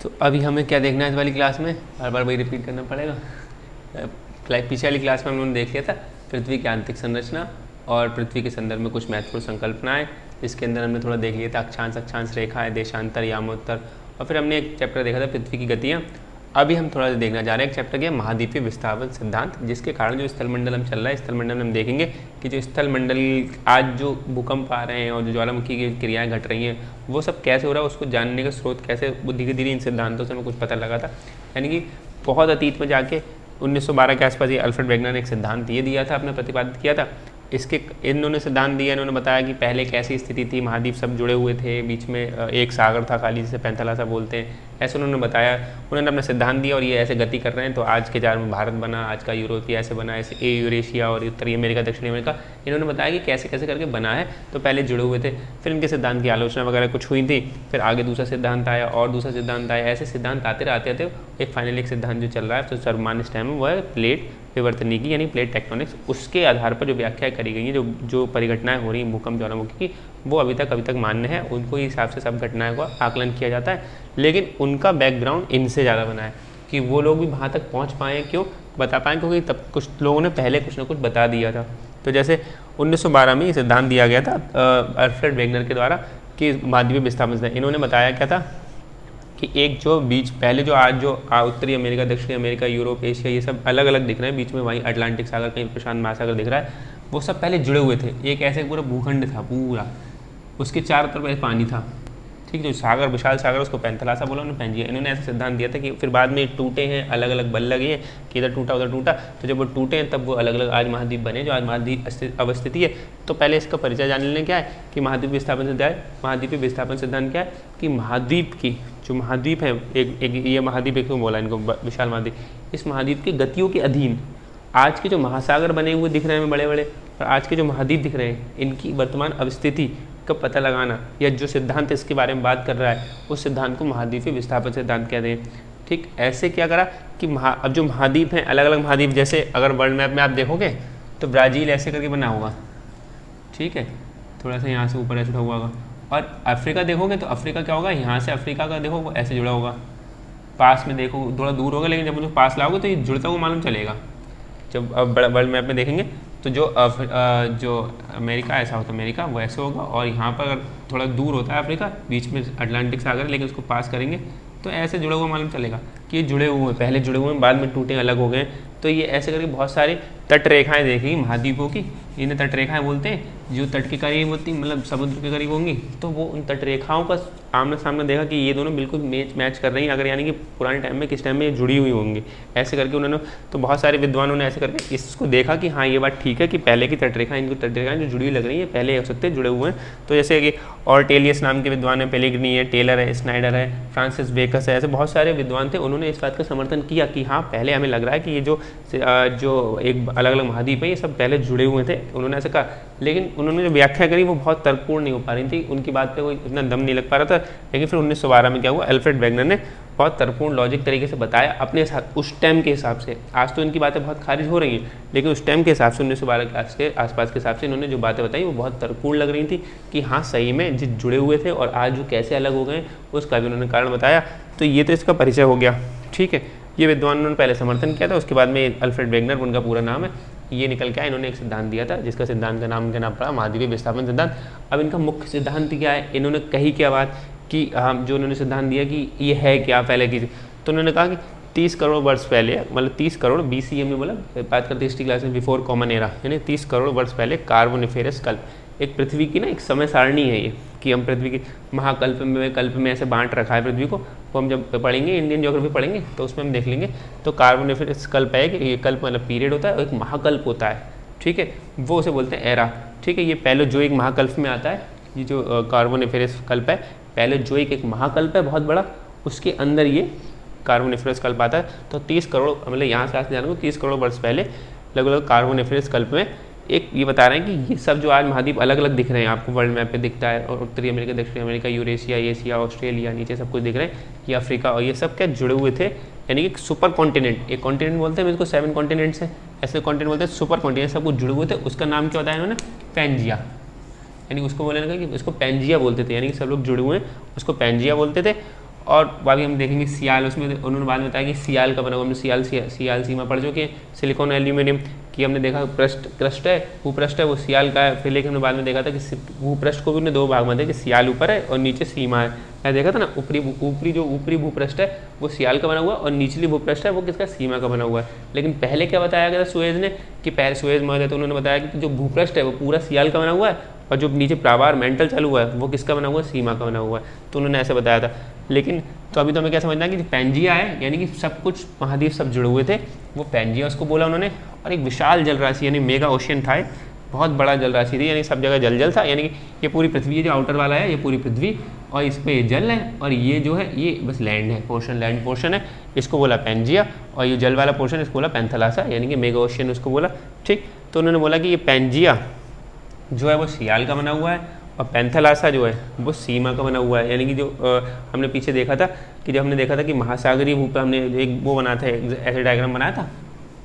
तो अभी हमें क्या देखना है इस वाली क्लास में, बार बार वही रिपीट करना पड़ेगा। पीछे वाली क्लास में हम लोगों ने देख लिया था पृथ्वी की आंतरिक संरचना और पृथ्वी के संदर्भ में कुछ महत्वपूर्ण संकल्पनाएं। इसके अंदर हमने थोड़ा देख लिया था अक्षांश अक्षांश रेखाएं, देशांतर, यामोत्तर, और फिर हमने एक चैप्टर देखा था पृथ्वी की गतियाँ। अभी हम थोड़ा देखना चाह रहे हैं एक चैप्टर क्या, महाद्वीपीय विस्थापन सिद्धांत, जिसके कारण जो स्थलमंडल हम चल रहा है, स्थलमंडल में हम देखेंगे कि जो स्थलमंडल आज जो भूकंप आ रहे हैं और जो ज्वालामुखी की क्रियाएं घट रही हैं वो सब कैसे हो रहा है, उसको जानने का स्रोत कैसे, धीरे धीरे इन सिद्धांतों से हमें कुछ पता लगा था। यानी कि बहुत अतीत में जाके 1912 के आसपास ये अल्फ्रेड वेगनर ने एक सिद्धांत ये दिया था, अपने प्रतिपादित किया था। इसके इन्होंने सिद्धांत दिया, इन्होंने बताया कि पहले कैसी स्थिति थी, महाद्वीप सब जुड़े हुए थे, बीच में एक सागर था खाली जिसे पैंथला बोलते हैं, ऐसे उन्होंने बताया। उन्होंने अपना सिद्धांत दिया और ये ऐसे गति कर रहे हैं तो आज के जार में भारत बना, आज का यूरोपीय ऐसे बना, ऐसे यूरेशिया और उत्तरी अमेरिका, दक्षिणी अमेरिका, इन्होंने बताया कि कैसे कैसे करके बना है। तो पहले जुड़े हुए थे, फिर इनके सिद्धांत की आलोचना वगैरह कुछ हुई थी, फिर आगे दूसरा सिद्धांत आया और दूसरा सिद्धांत आया, ऐसे सिद्धांत आते आते एक फाइनल एक सिद्धांत जो चल रहा है तो सर्वमान्य इस टाइम में वो है प्लेट विवर्तनिकी यानी प्लेट टेक्टोनिक्स। उसके आधार पर जो व्याख्या करी गई है, जो परिघटनाएं हो रही हैं भूकंप ज्वालामुखी की, वो अभी तक मान्य है, उनको हिसाब से सब घटनाओं का आकलन किया जाता है। लेकिन उनका बैकग्राउंड इनसे ज़्यादा बना है कि वो लोग भी वहाँ तक पहुँच पाएँ, क्यों बता पाएँ, क्योंकि तब कुछ लोगों ने पहले कुछ ना कुछ बता दिया था। तो जैसे 1912 में ये सिद्धांत दिया गया था अल्फ्रेड वेगनर के द्वारा कि महाद्वीपीय विस्थापन से, इन्होंने बताया क्या था कि एक जो बीच पहले जो आज जो उत्तरी अमेरिका, दक्षिणी अमेरिका, यूरोप, एशिया, ये सब अलग अलग दिख रहे हैं, बीच में वहीं अटलांटिक सागर, कहीं प्रशांत महासागर दिख रहा है, वो सब पहले जुड़े हुए थे। एक ऐसे पूरा भूखंड था पूरा, उसके चारों तरफ पानी था, ठीक, जो सागर विशाल सागर उसको पैंथलासा बोला, उन्होंने पैंजिया। इन्होंने ऐसा सिद्धांत दिया था कि फिर बाद में टूटे हैं, अलग अलग बल लगे हैं कि इधर टूटा उधर टूटा, तो जब वो टूटे हैं तब वो अलग अलग आज महाद्वीप बने, जो आज महाद्वीप अवस्थिति है। तो पहले इसका परिचय जानने लें क्या है कि महाद्वीप विस्थापन सिद्धांत, महाद्वीपीय विस्थापन सिद्धांत क्या है कि महाद्वीप की जो महाद्वीप है, एक ये महाद्वीप एक बोला इनको विशाल महाद्वीप, इस महाद्वीप की गतियों के अधीन आज के जो महासागर बने हुए दिख रहे हैं बड़े बड़े, और आज के जो महाद्वीप दिख रहे हैं, इनकी वर्तमान अवस्थिति का पता लगाना, या जो सिद्धांत इसके बारे में बात कर रहा है उस सिद्धांत को महाद्वीपीय विस्थापन सिद्धांत कहते हैं। ठीक, ऐसे क्या करा कि अब जो महाद्वीप हैं, अलग अलग महाद्वीप, जैसे अगर वर्ल्ड मैप में आप देखोगे तो ब्राज़ील ऐसे करके बना होगा, ठीक है, थोड़ा सा यहाँ से ऊपर ऐसे हुआ होगा, और अफ्रीका देखोगे तो अफ्रीका क्या होगा, यहाँ से अफ्रीका का देखो वो ऐसे जुड़ा होगा, पास में देखो थोड़ा दूर होगा, लेकिन जब मुझे पास लाओगे तो ये जुड़ता हुआ मालूम चलेगा। जब अब वर्ल्ड मैप में देखेंगे तो जो अमेरिका ऐसा होता है, अमेरिका वो ऐसे होगा, और यहाँ पर अगर थोड़ा दूर होता है अफ्रीका, बीच में अटलांटिक सागर, लेकिन उसको पास करेंगे तो ऐसे जुड़ा हुआ मालूम चलेगा कि ये जुड़े हुए हैं, पहले जुड़े हुए हैं, बाद में टूटे अलग हो गए। तो ये ऐसे करके बहुत सारी तट रेखाएँ देखेंगी महाद्वीपों की, इन्हें तट रेखाएँ बोलते हैं, जो तट के करीब होती, मतलब समुद्र के करीब होंगी, तो वो उन तट रेखाओं का आमने सामने देखा कि ये दोनों बिल्कुल मैच कर रही हैं, अगर यानी कि पुराने टाइम में किस टाइम में जुड़ी हुई होंगी, ऐसे करके उन्होंने, तो बहुत सारे विद्वानों ने ऐसे करके इसको देखा कि हाँ ये बात ठीक है कि पहले की तटरेखाएं, इनको तटरेखाएं जो जुड़ी लग रही है पहले हो सकते हैं जुड़े हुए हैं। तो जैसे कि ऑर्टेलियस नाम के विद्वान है, पेलेग्रिनी है, टेलर है, स्नाइडर है, फ्रांसिस बेकस है, ऐसे बहुत सारे विद्वान थे, उन्होंने इस बात का समर्थन किया कि हाँ पहले हमें लग रहा है कि ये जो एक अलग अलग महाद्वीप है ये सब पहले जुड़े हुए थे, उन्होंने ऐसा कहा। लेकिन उन्होंने जो व्याख्या करी वो बहुत तर्कपूर्ण नहीं हो पा रही थी, उनकी बात पे कोई इतना दम नहीं लग पा रहा था। लेकिन फिर 1912 में क्या हुआ, अल्फ्रेड वेगनर ने बहुत तर्कपूर्ण लॉजिक तरीके से बताया अपने साथ, उस टाइम के हिसाब से। आज तो इनकी बातें बहुत खारिज हो रही हैं, लेकिन उस टाइम के हिसाब से 1912 के आसपास के हिसाब से इन्होंने जो बातें बताई वो बहुत तर्कपूर्ण लग रही थी कि हाँ सही में जिस जुड़े हुए थे और आज जो कैसे अलग हो गए उसका भी उन्होंने कारण बताया। तो ये तो इसका परिचय हो गया, ठीक है। ये विद्वानों ने पहले समर्थन किया था, उसके बाद में अल्फ्रेड वेगनर, उनका पूरा नाम है, ये निकल के आया, इन्होंने एक सिद्धांत दिया था जिसका सिद्धांत का नाम पड़ा महाद्वीपीय विस्थापन सिद्धांत। अब इनका मुख्य सिद्धांत क्या है, इन्होंने कही क्या बात कि हम जो उन्होंने सिद्धांत दिया कि ये है क्या पहले की, तो उन्होंने कहा कि 30 करोड़ वर्ष पहले, मतलब 30 करोड़ BCE में, बोला बात करते हिस्ट्री क्लास में, बिफोर कॉमन एरा, यानी 30 करोड़ वर्ष पहले कार्बोनिफेरस कल्प, एक पृथ्वी की ना एक समय सारणी है ये कि हम पृथ्वी की महाकल्प में, कल्प में ऐसे बांट रखा है पृथ्वी को, वो हम जब पढ़ेंगे इंडियन ज्योग्राफी पढ़ेंगे तो उसमें हम देख लेंगे। तो कार्बोनिफेरस कल्प है कि ये कल्प मतलब पीरियड होता है और एक महाकल्प होता है, ठीक है, वो उसे बोलते हैं एरा, ठीक है। ये पहले जो एक महाकल्प में आता है, ये जो कार्बोनिफेरस कल्प है, पहले जो एक महाकल्प है बहुत बड़ा, उसके अंदर ये कार्बोनिफेरस कल्प आता है। तो 30 करोड़, मतलब यहाँ से जाने को 30 करोड़ वर्ष पहले लगभग कार्बोनिफेरस कल्प में एक ये बता रहे हैं कि ये सब जो आज महाद्वीप अलग अलग दिख रहे हैं, आपको वर्ल्ड मैप पे दिखता है, और उत्तरी अमेरिका, दक्षिणी अमेरिका, यूरेशिया, एशिया, ऑस्ट्रेलिया, नीचे सब कुछ दिख रहे हैं, ये अफ्रीका, और ये सब क्या जुड़े हुए थे, यानी कि सुपर कॉन्टिनेंट, एक कॉन्टिनेंट बोलते हैं इसको, 7 कॉन्टिनेंट्स हैं, ऐसे कॉन्टिनेंट बोलते हैं सुपर कॉन्टिनेंट, सब कुछ जुड़े हुए थे। उसका नाम क्या बताया उन्होंने, पैंजिया, यानी उसको बोलने लगा कि उसको पैंजिया बोलते थे, यानी कि सब लोग जुड़े हुए हैं, उसको पैंजिया बोलते थे। और अभी हम देखेंगे सियाल, उसमें उन्होंने बाद में बताया कि सियाल का बना हुआ, हमने सियाल सीमा पढ़ चुके हैं। सिलिकॉन एल्यूमिनियम कि हमने देखा क्रस्ट है, भूपृष्ठ है, वो सियाल का है। फिर लेकिन हमने बाद में देखा था कि भूपृष्ठ को भी उन्हें 2 भाग में कि सियाल ऊपर है और नीचे सीमा है। क्या देखा था ना, ऊपरी भूपृष्ठ है वो सियाल का बना हुआ और निचली भूपृष्ठ है वो किसका, सीमा का बना हुआ है। लेकिन पहले क्या बताया गया था सुएज ने, कि पहले सुएज महोदय तो उन्होंने बताया कि जो भूपृष्ठ है वो पूरा सियाल का बना हुआ है और जो नीचे प्रावार मेंटल चालू हुआ है वो किसका बना हुआ है, सीमा का बना हुआ है। तो उन्होंने ऐसे बताया था। लेकिन तो अभी तो हमें क्या समझना है कि पैंजिया है, यानी कि सब कुछ महाद्वीप सब जुड़े हुए थे, वो पैंजिया उसको बोला उन्होंने। और एक विशाल जल राशि यानी मेगा ओशियन था, बहुत बड़ा जल राशि थी, यानी सब जगह जल था। यानी कि ये पूरी पृथ्वी जो आउटर वाला है ये पूरी पृथ्वी और इस पर ये जल है और ये जो है ये बस लैंड है, लैंड पोर्शन है, इसको बोला पैंजिया। और ये जल वाला पोर्शन इसको बोला पैंथेलासा, यानी कि मेगा ओशियन उसको बोला। ठीक, तो उन्होंने बोला कि ये पैंजिया जो है वो सियाल का बना हुआ है और पैंथेलासा जो है वो सीमा का बना हुआ है। यानी कि जो हमने पीछे देखा था कि जब हमने देखा था कि महासागरीय भूप, हमने एक वो बनाया था, ऐसे डायग्राम बनाया था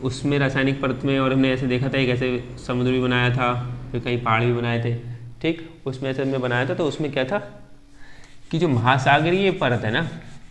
उसमें रासायनिक परत में, और हमने ऐसे देखा था एक ऐसे समुद्र भी बनाया था, फिर कहीं पहाड़ भी बनाए थे। ठीक, उसमें ऐसे हमने बनाया था। तो उसमें क्या था कि जो महासागरीय परत है ना,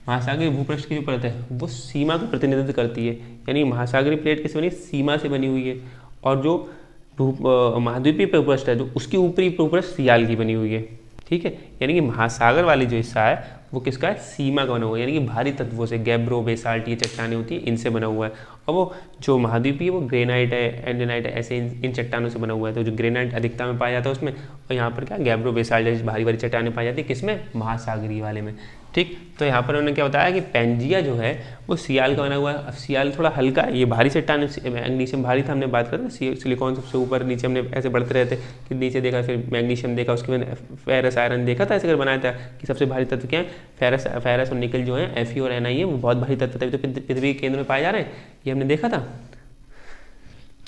महासागरीय भूपृष्ठ की जो परत है वो सीमा का प्रतिनिधित्व करती है। यानी महासागरीय प्लेट किससे बनी, सीमा से बनी हुई है। और जो महाद्वीपीय भूपृष्ठ है जो उसकी ऊपरी भूपृष्ठ सियाल की बनी हुई है। ठीक है, यानी कि महासागर वाली जो हिस्सा है वो किसका है, सीमा का बना हुआ है। यानी कि भारी तत्वों से, गैब्रो बेसाल्ट ये चट्टानें होती है, इनसे बना हुआ है। और वो जो महाद्वीपीय वो ग्रेनाइट है, एंडेनाइट है, ऐसे इन चट्टानों से बना हुआ है। तो जो ग्रेनाइट अधिकता में पाया जाता है उसमें, और यहाँ पर क्या गैब्रो बेसाल्ट जैसी भारी भारी चट्टानें पाई जाती है, किसमें, महासागरीय वाले में। ठीक, तो यहाँ पर उन्होंने क्या बताया कि पैंजिया जो है वो सियाल का बना हुआ है। अब सियाल थोड़ा हल्का है, ये भारी चट्टान, मैग्नीशियम भारी था, हमने बात करते सिलिकॉन सबसे ऊपर, नीचे हमने ऐसे बढ़ते रहते कि नीचे देखा, फिर मैग्नीशियम देखा, उसके बाद फेरस आयरन देखा था, ऐसे कर बनाया था कि सबसे भारी तत्व क्या है, फेरस और निकल जो है, Fe और Ni है, वो बहुत भारी तत्व तभी तो पृथ्वी के केंद्र में पाए जा रहे हैं, ये हमने देखा था।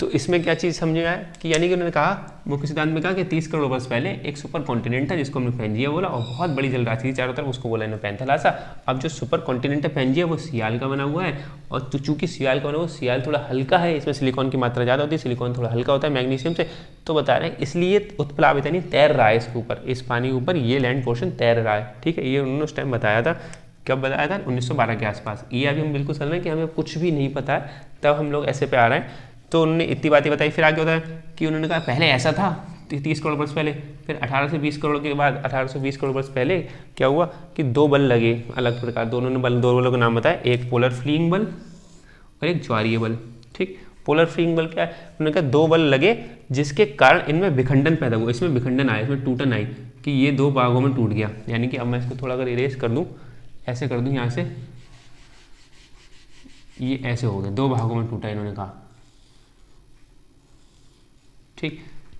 तो इसमें क्या चीज़ समझ आया कि यानी कि उन्होंने कहा, मुख्य सिद्धांत में कहा कि 30 करोड़ वर्ष पहले एक सुपर कॉन्टिनेंट था जिसको हमने पैंजिया बोला, और बहुत बड़ी जल राशि थी चारों तरफ, उसको बोला इन्होंने पैंथेलासा। अब जो सुपर कॉन्टिनेंट है पैंजिया वो सियाल का बना हुआ है, और तो चूंकि सियाल का बना हुआ, सियाल थोड़ा हल्का है, इसमें सिलिकॉन की मात्रा ज़्यादा होती है, सिलिकॉन थोड़ा हल्का होता है मैग्नीशियम से, तो बता रहे हैं इसलिए उत्प्लावित यानी तैर रहा है इसके ऊपर, इस पानी के ऊपर ये लैंड पोर्शन तैर रहा है। ठीक है, ये उन्होंने उस टाइम बताया था। कब बताया था, 1912 के आसपास। ये अभी हम बिल्कुल समझ रहे हैं कि हमें कुछ भी नहीं पता है, तब हम लोग ऐसे पे आ रहे हैं। तो उन्होंने इतनी बातें बताई। फिर आगे होता है कि उन्होंने कहा पहले ऐसा था 30 करोड़ वर्ष पहले, फिर 18 से 20 करोड़ के बाद 1820 करोड़ वर्ष पहले क्या हुआ कि 2 बल लगे अलग प्रकार, दो बलों का नाम बताया, एक पोलर फ्लीइंग बल और एक ज्वारीय बल। ठीक, पोलर फ्लीइंग बल क्या है, उन्होंने कहा 2 बल लगे जिसके कारण इनमें विखंडन पैदा हुआ, इसमें विखंडन आया, इसमें टूटन आई कि ये 2 भागों में टूट गया। यानी कि अब मैं इसको थोड़ा अगर इरेज कर दूँ, ऐसे कर दूँ यहाँ से, ये ऐसे हो गया, 2 भागों में टूटा इन्होंने कहा। ठीक,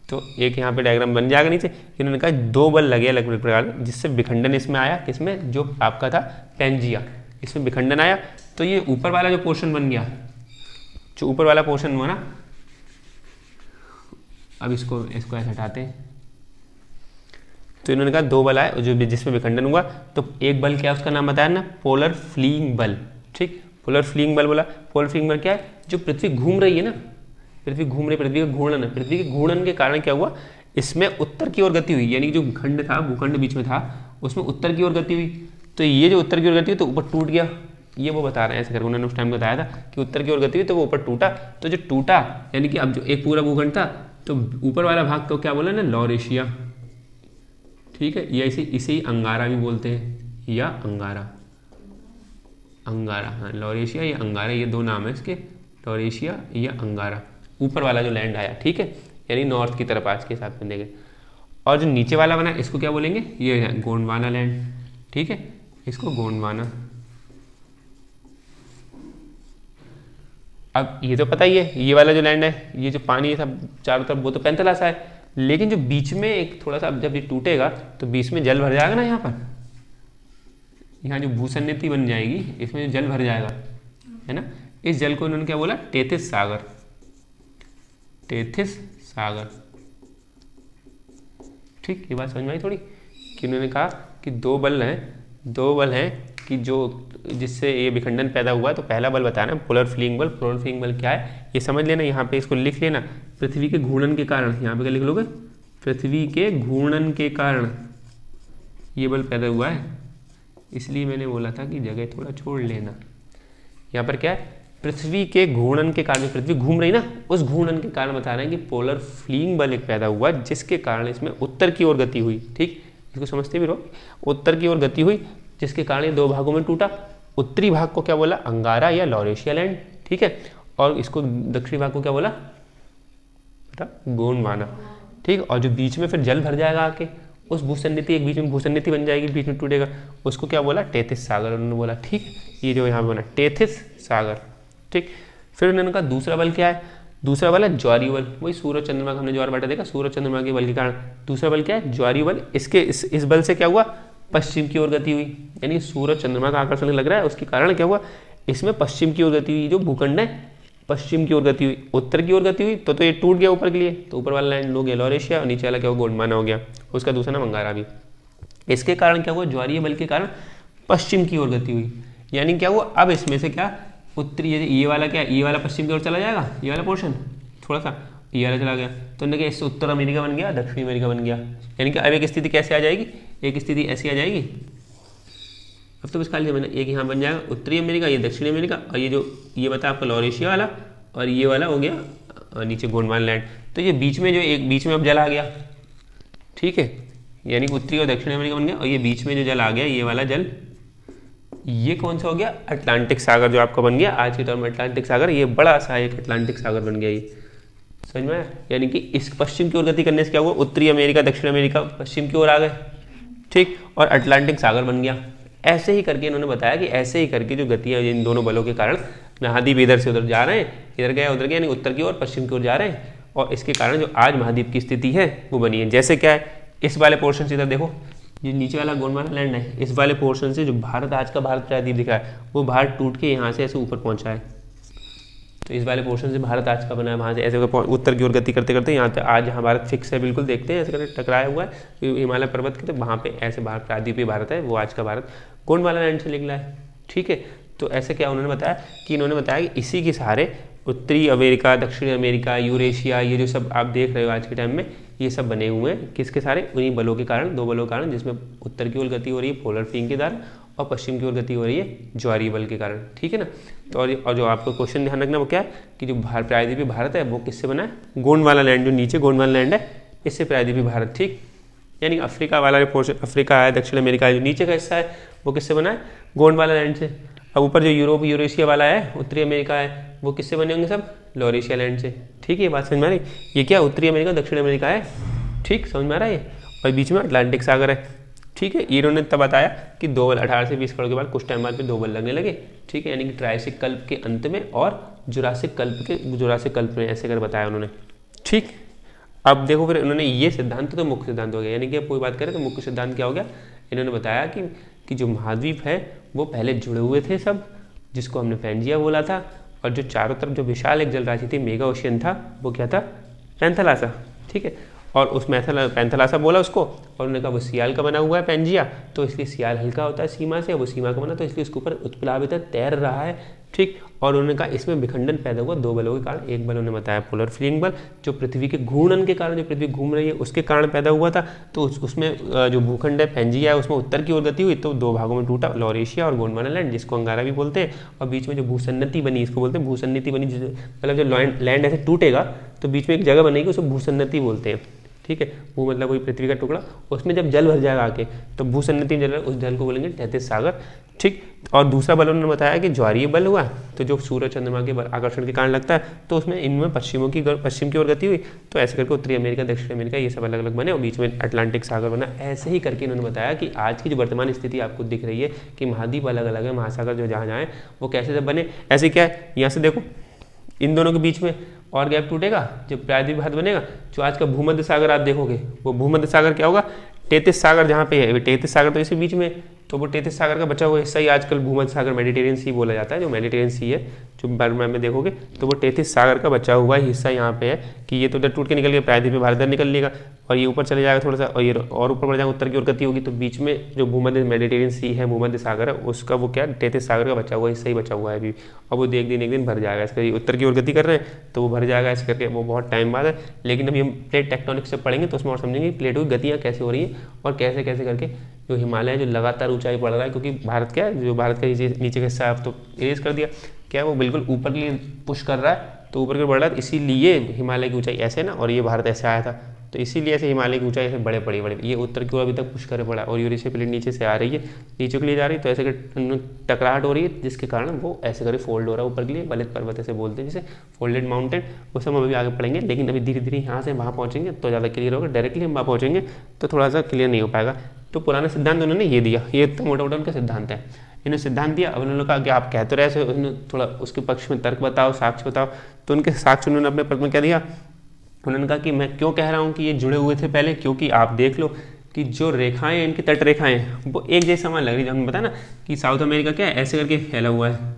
तो एक यहाँ पे डायग्राम बन जाएगा नीचे। इन्होंने कहा 2 बल लगे अलग अलग प्रकार जिससे विखंडन इसमें आया, किसमें, जो आपका था पैंजिया, इसमें विखंडन आया। तो ये ऊपर वाला जो पोर्शन बन गया, जो ऊपर वाला पोर्शन हुआ ना, अब इसको ऐसे हटाते हैं। तो इन्होंने कहा 2 बल आए जो जिसमें विखंडन हुआ। तो एक बल क्या है उसका नाम बताया ना, पोलर फ्लीइंग बल। ठीक, पोलर फ्लीइंग बल बोला। पोलर फ्लीइंग बल क्या है, जो पृथ्वी घूम रही है ना, पृथ्वी घूम रही, पृथ्वी का घूर्णन है, पृथ्वी के घूर्णन के कारण क्या हुआ, इसमें उत्तर की ओर गति हुई। यानी कि जो खंड था, भूखंड बीच में था, उसमें उत्तर की ओर गति हुई। तो ये जो उत्तर की ओर गति हुई तो ऊपर टूट गया, ये वो बता रहे हैं ऐसे करके। उन्होंने उस टाइम बताया था कि उत्तर की ओर गति हुई तो वो ऊपर टूटा। तो जो टूटा यानी कि अब जो एक पूरा भूखंड था, तो ऊपर वाला भाग को क्या बोला ना, लॉरेशिया। ठीक है, ये इसे ही अंगारा भी बोलते हैं, या अंगारा, हाँ, लॉरेशिया या अंगारा, ये 2 नाम है इसके, लॉरेशिया या अंगारा, ऊपर वाला जो लैंड आया। ठीक है, यानी नॉर्थ की तरफ आज के हिसाब से देंगे। और जो नीचे वाला बना इसको क्या बोलेंगे, ये है गोंडवाना लैंड। ठीक है, इसको गोंडवाना। अब ये तो पता ही है, ये वाला जो लैंड है, ये जो पानी है सब चारों तरफ, वो तो पैंथेलासा है। लेकिन जो बीच में एक थोड़ा सा, जब ये टूटेगा तो बीच में जल भर जाएगा ना, यहाँ पर, यहाँ जो भूसन्निधि बन जाएगी, इसमें जो जल भर जाएगा, है ना, इस जल को इन्होंने क्या बोला, टेथिस सागर। टेथिस सागर। ठीक, ये बात समझ में आई थोड़ी, कि उन्होंने कहा कि 2 बल हैं कि जो जिससे ये विखंडन पैदा हुआ। तो पहला बल बताना पोलर फ्लीइंग बल। पोलर फ्लीइंग बल क्या है ये समझ लेना, यहाँ पे इसको लिख लेना, पृथ्वी के घूर्णन के कारण, यहाँ पे क्या लिख लोगे, पृथ्वी के घूर्णन के कारण ये बल पैदा हुआ है, इसलिए मैंने बोला था कि जगह थोड़ा छोड़ लेना। यहाँ पर क्या है, पृथ्वी के घूर्णन के कारण, पृथ्वी घूम रही ना, उस घूर्णन के कारण बता रहे हैं कि पोलर फ्लीइंग बल एक पैदा हुआ, जिसके कारण इसमें उत्तर की ओर गति हुई। ठीक, इसको समझते भी रहो, उत्तर की ओर गति हुई जिसके कारण ये दो भागों में टूटा। उत्तरी भाग को क्या बोला, अंगारा या लॉरेशिया लैंड, ठीक है, और इसको दक्षिणी भाग को क्या बोला, गोंडवाना। ठीक, और जो बीच में फिर जल भर जाएगा आके, उस भूसन्निधि, एक बीच में भूसन्निधि बन जाएगी, बीच में टूटेगा, उसको क्या बोला, टेथिस सागर उन्होंने बोला। ठीक, ये जो यहाँ बना टेथिस सागर। ठीक, फिर उन्होंने कहा दूसरा बल क्या है, दूसरा बल है ज्वारीय बल। वही सूरज चंद्रमा का हमने ज्वार बांटा देखा, सूरज चंद्रमा के बल के कारण दूसरा बल क्या है, ज्वारीय बल। इसके इस बल से क्या हुआ, पश्चिम की ओर गति हुई, यानी सूरज चंद्रमा का आकर्षण लग रहा है, उसके कारण क्या हुआ, इसमें पश्चिम की ओर गति हुई। जो भूखंड है पश्चिम की ओर गति हुई, उत्तर की ओर गति हुई तो ये टूट गया ऊपर के लिए, तो ऊपर वाला लैंड हो गया लॉरेशिया और नीचे वाला क्या हुआ, गोंडवाना हो गया, उसका दूसरा नाम अंगारा भी। इसके कारण क्या हुआ, ज्वारीय बल के कारण पश्चिम की ओर गति हुई, यानी क्या हुआ, अब इसमें से क्या उत्तरी, ये वाला क्या, ये वाला पश्चिम की ओर चला जाएगा, ये वाला पोर्शन थोड़ा सा ये वाला चला गया, तो उन्होंने इससे उत्तर अमेरिका बन गया, दक्षिणी अमेरिका बन गया। यानी कि अब एक स्थिति कैसे आ जाएगी, एक स्थिति ऐसी आ जाएगी, अब तो बस खाली मैंने एक यहाँ बन जाएगा उत्तरी अमेरिका, ये दक्षिणी अमेरिका, और ये जो ये बता आपका लॉरेशिया वाला, और ये वाला हो गया नीचे गोंडवाना लैंड। तो ये बीच में जो एक बीच में अब जल आ गया, ठीक है, यानी कि उत्तरी और दक्षिणी अमेरिका बन गया, और ये बीच में जो जल आ गया, ये वाला जल, ये कौन सा हो गया, अटलांटिक सागर जो आपका बन गया आज के दौर में अटलांटिक सागर, ये बड़ा सा एक अटलांटिक सागर बन गया ये, समझ में आया। यानी कि इस पश्चिम की ओर गति करने से क्या हुआ, उत्तरी अमेरिका दक्षिण अमेरिका पश्चिम की ओर आ गए, ठीक, और अटलांटिक सागर बन गया। ऐसे ही करके इन्होंने बताया कि ऐसे ही करके जो गतियाँ इन दोनों बलों के कारण महाद्वीप इधर से उधर जा रहे हैं, इधर गया उधर गया, यानी उत्तर की ओर पश्चिम की ओर जा रहे हैं, और इसके कारण जो आज महाद्वीप की स्थिति है वो बनी है। जैसे क्या है, इस वाले पोर्शन से इधर देखो, ये नीचे वाला गोंडवाना लैंड है, इस वाले पोर्शन से जो भारत आज का भारत प्रायद्वीप दिखा है, वो भारत टूट के यहाँ से ऐसे ऊपर पहुँचा है। तो इस वाले पोर्शन से भारत आज का बना है, वहाँ से ऐसे उत्तर की ओर गति करते करते यहाँ पे आज यहाँ भारत फिक्स है, बिल्कुल देखते हैं ऐसे करके टकराया हुआ है हिमालय पर्वत के, तो वहाँ पे ऐसे भारत प्रायद्वीपीय भारत है, वो आज का भारत गोंडवाना लैंड से निकला है। ठीक है, तो ऐसे क्या उन्होंने बताया कि इन्होंने बताया कि इसी के सहारे उत्तरी अमेरिका, दक्षिणी अमेरिका, यूरेशिया, ये जो सब आप देख रहे हो आज के टाइम में, ये सब बने हुए हैं किसके सहारे, उन्हीं बलों के कारण, दो बलों के कारण, जिसमें उत्तर की ओर गति हो रही है पोलर फ्लीइंग के द्वारा, और पश्चिम की ओर गति हो रही है ज्वारीय बल के कारण। ठीक है ना। तो और जो आपको क्वेश्चन ध्यान रखना वो क्या है कि जो प्रायद्वीपीय भारत है वो किससे बना है, गोंडवाना लैंड, जो नीचे गोंडवाना लैंड है इससे प्रायद्वीपीय भारत। ठीक, यानी अफ्रीका वाला जो पोर्शन, अफ्रीका है, दक्षिण अमेरिका जो नीचे का हिस्सा है वो किससे बना है, गोंडवाना लैंड से। अब ऊपर जो यूरोप यूरेशिया वाला है, उत्तरी अमेरिका है, वो किससे बने होंगे, सब लॉरेशिया लैंड से। ठीक है, ये बात समझ में आ रही, ये क्या उत्तरी अमेरिका दक्षिण अमेरिका है, ठीक, समझ में आ रहा है, और बीच में अटलांटिक सागर है। ठीक है, इन्होंने तब बताया कि दो बल 18 से 20 करोड़ के बाद कुछ टाइम बाद में दो बल लगने लगे। ठीक है, यानी कि ट्रायसिक कल्प के अंत में और जुरासिक कल्प में, ऐसे कर बताया उन्होंने। ठीक, अब देखो फिर उन्होंने ये सिद्धांत तो मुख्य सिद्धांत हो गया, यानी कि अब कोई बात करें तो मुख्य सिद्धांत क्या हो गया, इन्होंने बताया कि जो महाद्वीप है वो पहले जुड़े हुए थे सब, जिसको हमने पैंजिया बोला था, और जो चारों तरफ जो विशाल एक जल राशि थी, मेगा ओशियन था, वो क्या था, पैंथेलासा। ठीक है, और उस पैंथेलासा बोला उसको, और उन्होंने कहा वो सियाल का बना हुआ है पैंजिया, तो इसलिए सियाल हल्का होता है सीमा से, वो सीमा का बना, तो इसलिए उसके ऊपर उत्प्लावित तैर रहा है। ठीक, और उन्होंने कहा इसमें विखंडन पैदा हुआ दो बलों के कारण। एक बल उन्होंने बताया पोलर फ्लीइंग बल, जो पृथ्वी के घूर्णन के कारण, जो पृथ्वी घूम रही है उसके कारण पैदा हुआ था। तो उसमें जो भूखंड है पैंजिया है, उसमें उत्तर की ओर गति हुई, तो दो भागों में टूटा, लॉरेशिया और गोंडवाना लैंड, जिसको अंगारा भी बोलते हैं, और बीच में जो भूसन्नति बनी, इसको बोलते हैं भूसन्नति बनी, मतलब जो लैंड ऐसे टूटेगा तो बीच में एक जगह बनेगी, उसको भूसन्नति बोलते हैं। ठीक है, वो मतलब वही पृथ्वी का टुकड़ा, उसमें जब जल भर जाएगा आके तो भूसन्नति जल, उस जल को बोलेंगे टेथिस सागर। ठीक, और दूसरा बल उन्होंने बताया कि ज्वारीय बल हुआ, तो जो सूरज चंद्रमा के आकर्षण के कारण लगता है, तो उसमें इनमें पश्चिम की ओर गति हुई, तो ऐसे करके उत्तरी अमेरिका, दक्षिण अमेरिका, ये सब अलग अलग बने, और बीच में अटलांटिक सागर बना। ऐसे ही करके इन्होंने बताया कि आज की जो वर्तमान स्थिति आपको दिख रही है कि महाद्वीप अलग अलग है, महासागर जो जहाँ जहाँ वो कैसे सब बने। ऐसे क्या है, यहाँ से देखो इन दोनों के बीच में और गैप टूटेगा, जब प्रायद्वीप भारत बनेगा, जो आज का भूमध्य सागर आप देखोगे, वो भूमध्य सागर क्या होगा, टेथिस सागर जहाँ पे है, टेथिस सागर तो इसी बीच में, तो वो टेथिस सागर का बचा हुआ हिस्सा ही आजकल भूमध्य सागर, मेडिटेरियन सी बोला जाता है, जो मेडिटेरियन सी है, जो बर्मा में देखोगे, तो वो टेथिस सागर का बचा हुआ हिस्सा यहाँ पे है कि ये तो उधर टूट के निकल गया, प्रायद्वीपीय भारत निकल लेगा, और ये ऊपर चले जाएगा थोड़ा सा, और ये और ऊपर बढ़ जाएगा, उत्तर की ओर गति होगी, तो बीच में जो भूमध्य मेडिटेरियन सी है, भूमध्य सागर है, उसका वो क्या टेथिस सागर का बचा हुआ हिस्सा ही बचा हुआ है अभी, और वो एक दिन भर जाएगा। इसका उत्तर की ओर गति कर रहे हैं तो वो भर जाएगा ऐसे करके, वो बहुत टाइम बाद है। लेकिन अभी हम प्लेट टेक्टोनिक्स से पढ़ेंगे तो उसमें और समझेंगे प्लेटों की गतियाँ कैसे हो रही हैं और कैसे कैसे करके जो हिमालय जो लगातार ऊंचाई बढ़ रहा है, क्योंकि भारत क्या है, जो भारत का नीचे का हिस्सा अब तो इरेज कर दिया, क्या है वो बिल्कुल ऊपर के लिए पुश कर रहा है, तो ऊपर के बढ़ रहा है, इसीलिए हिमालय की ऊंचाई ऐसे ना, और ये भारत ऐसे आया था, तो इसीलिए ऐसे हिमालय की ऊंचाई ऐसे बड़े ये उत्तर की ओर अभी तक पुश करे पड़ा, और यूरेशिया प्लेट नीचे से आ रही है, नीचे के लिए जा रही है, तो ऐसे टकराहट हो रही है, जिसके कारण वो ऐसे करके फोल्ड हो रहा है ऊपर के लिए, बलित पर्वत ऐसे बोलते हैं जिसे, फोल्डेड माउंटेन। उस हम अभी आगे पढ़ेंगे, लेकिन अभी धीरे धीरे यहाँ से वहाँ पहुँचेंगे तो ज़्यादा क्लियर होगा, डायरेक्टली हम वहाँ पहुँचेंगे तो थोड़ा सा क्लियर नहीं हो पाएगा। तो पुराना सिद्धांत उन्होंने ये दिया, ये तो मोटा मोटा उनका सिद्धांत है, इन्होंने सिद्धांत दिया। अब उन्होंने कहा कि आप कह तो रहे, उन्होंने थोड़ा उसके पक्ष में तर्क बताओ, साक्ष्य बताओ, तो उनके साक्ष्य उन्होंने अपने पक्ष में क्या दिया, उन्होंने कहा कि मैं क्यों कह रहा हूँ कि ये जुड़े हुए थे पहले, क्योंकि आप देख लो कि जो रेखाएं इनकी तट रेखाएं वो एक जैसा समान लग रही है। हमने बताया ना कि साउथ अमेरिका क्या है, ऐसे करके फैला हुआ है,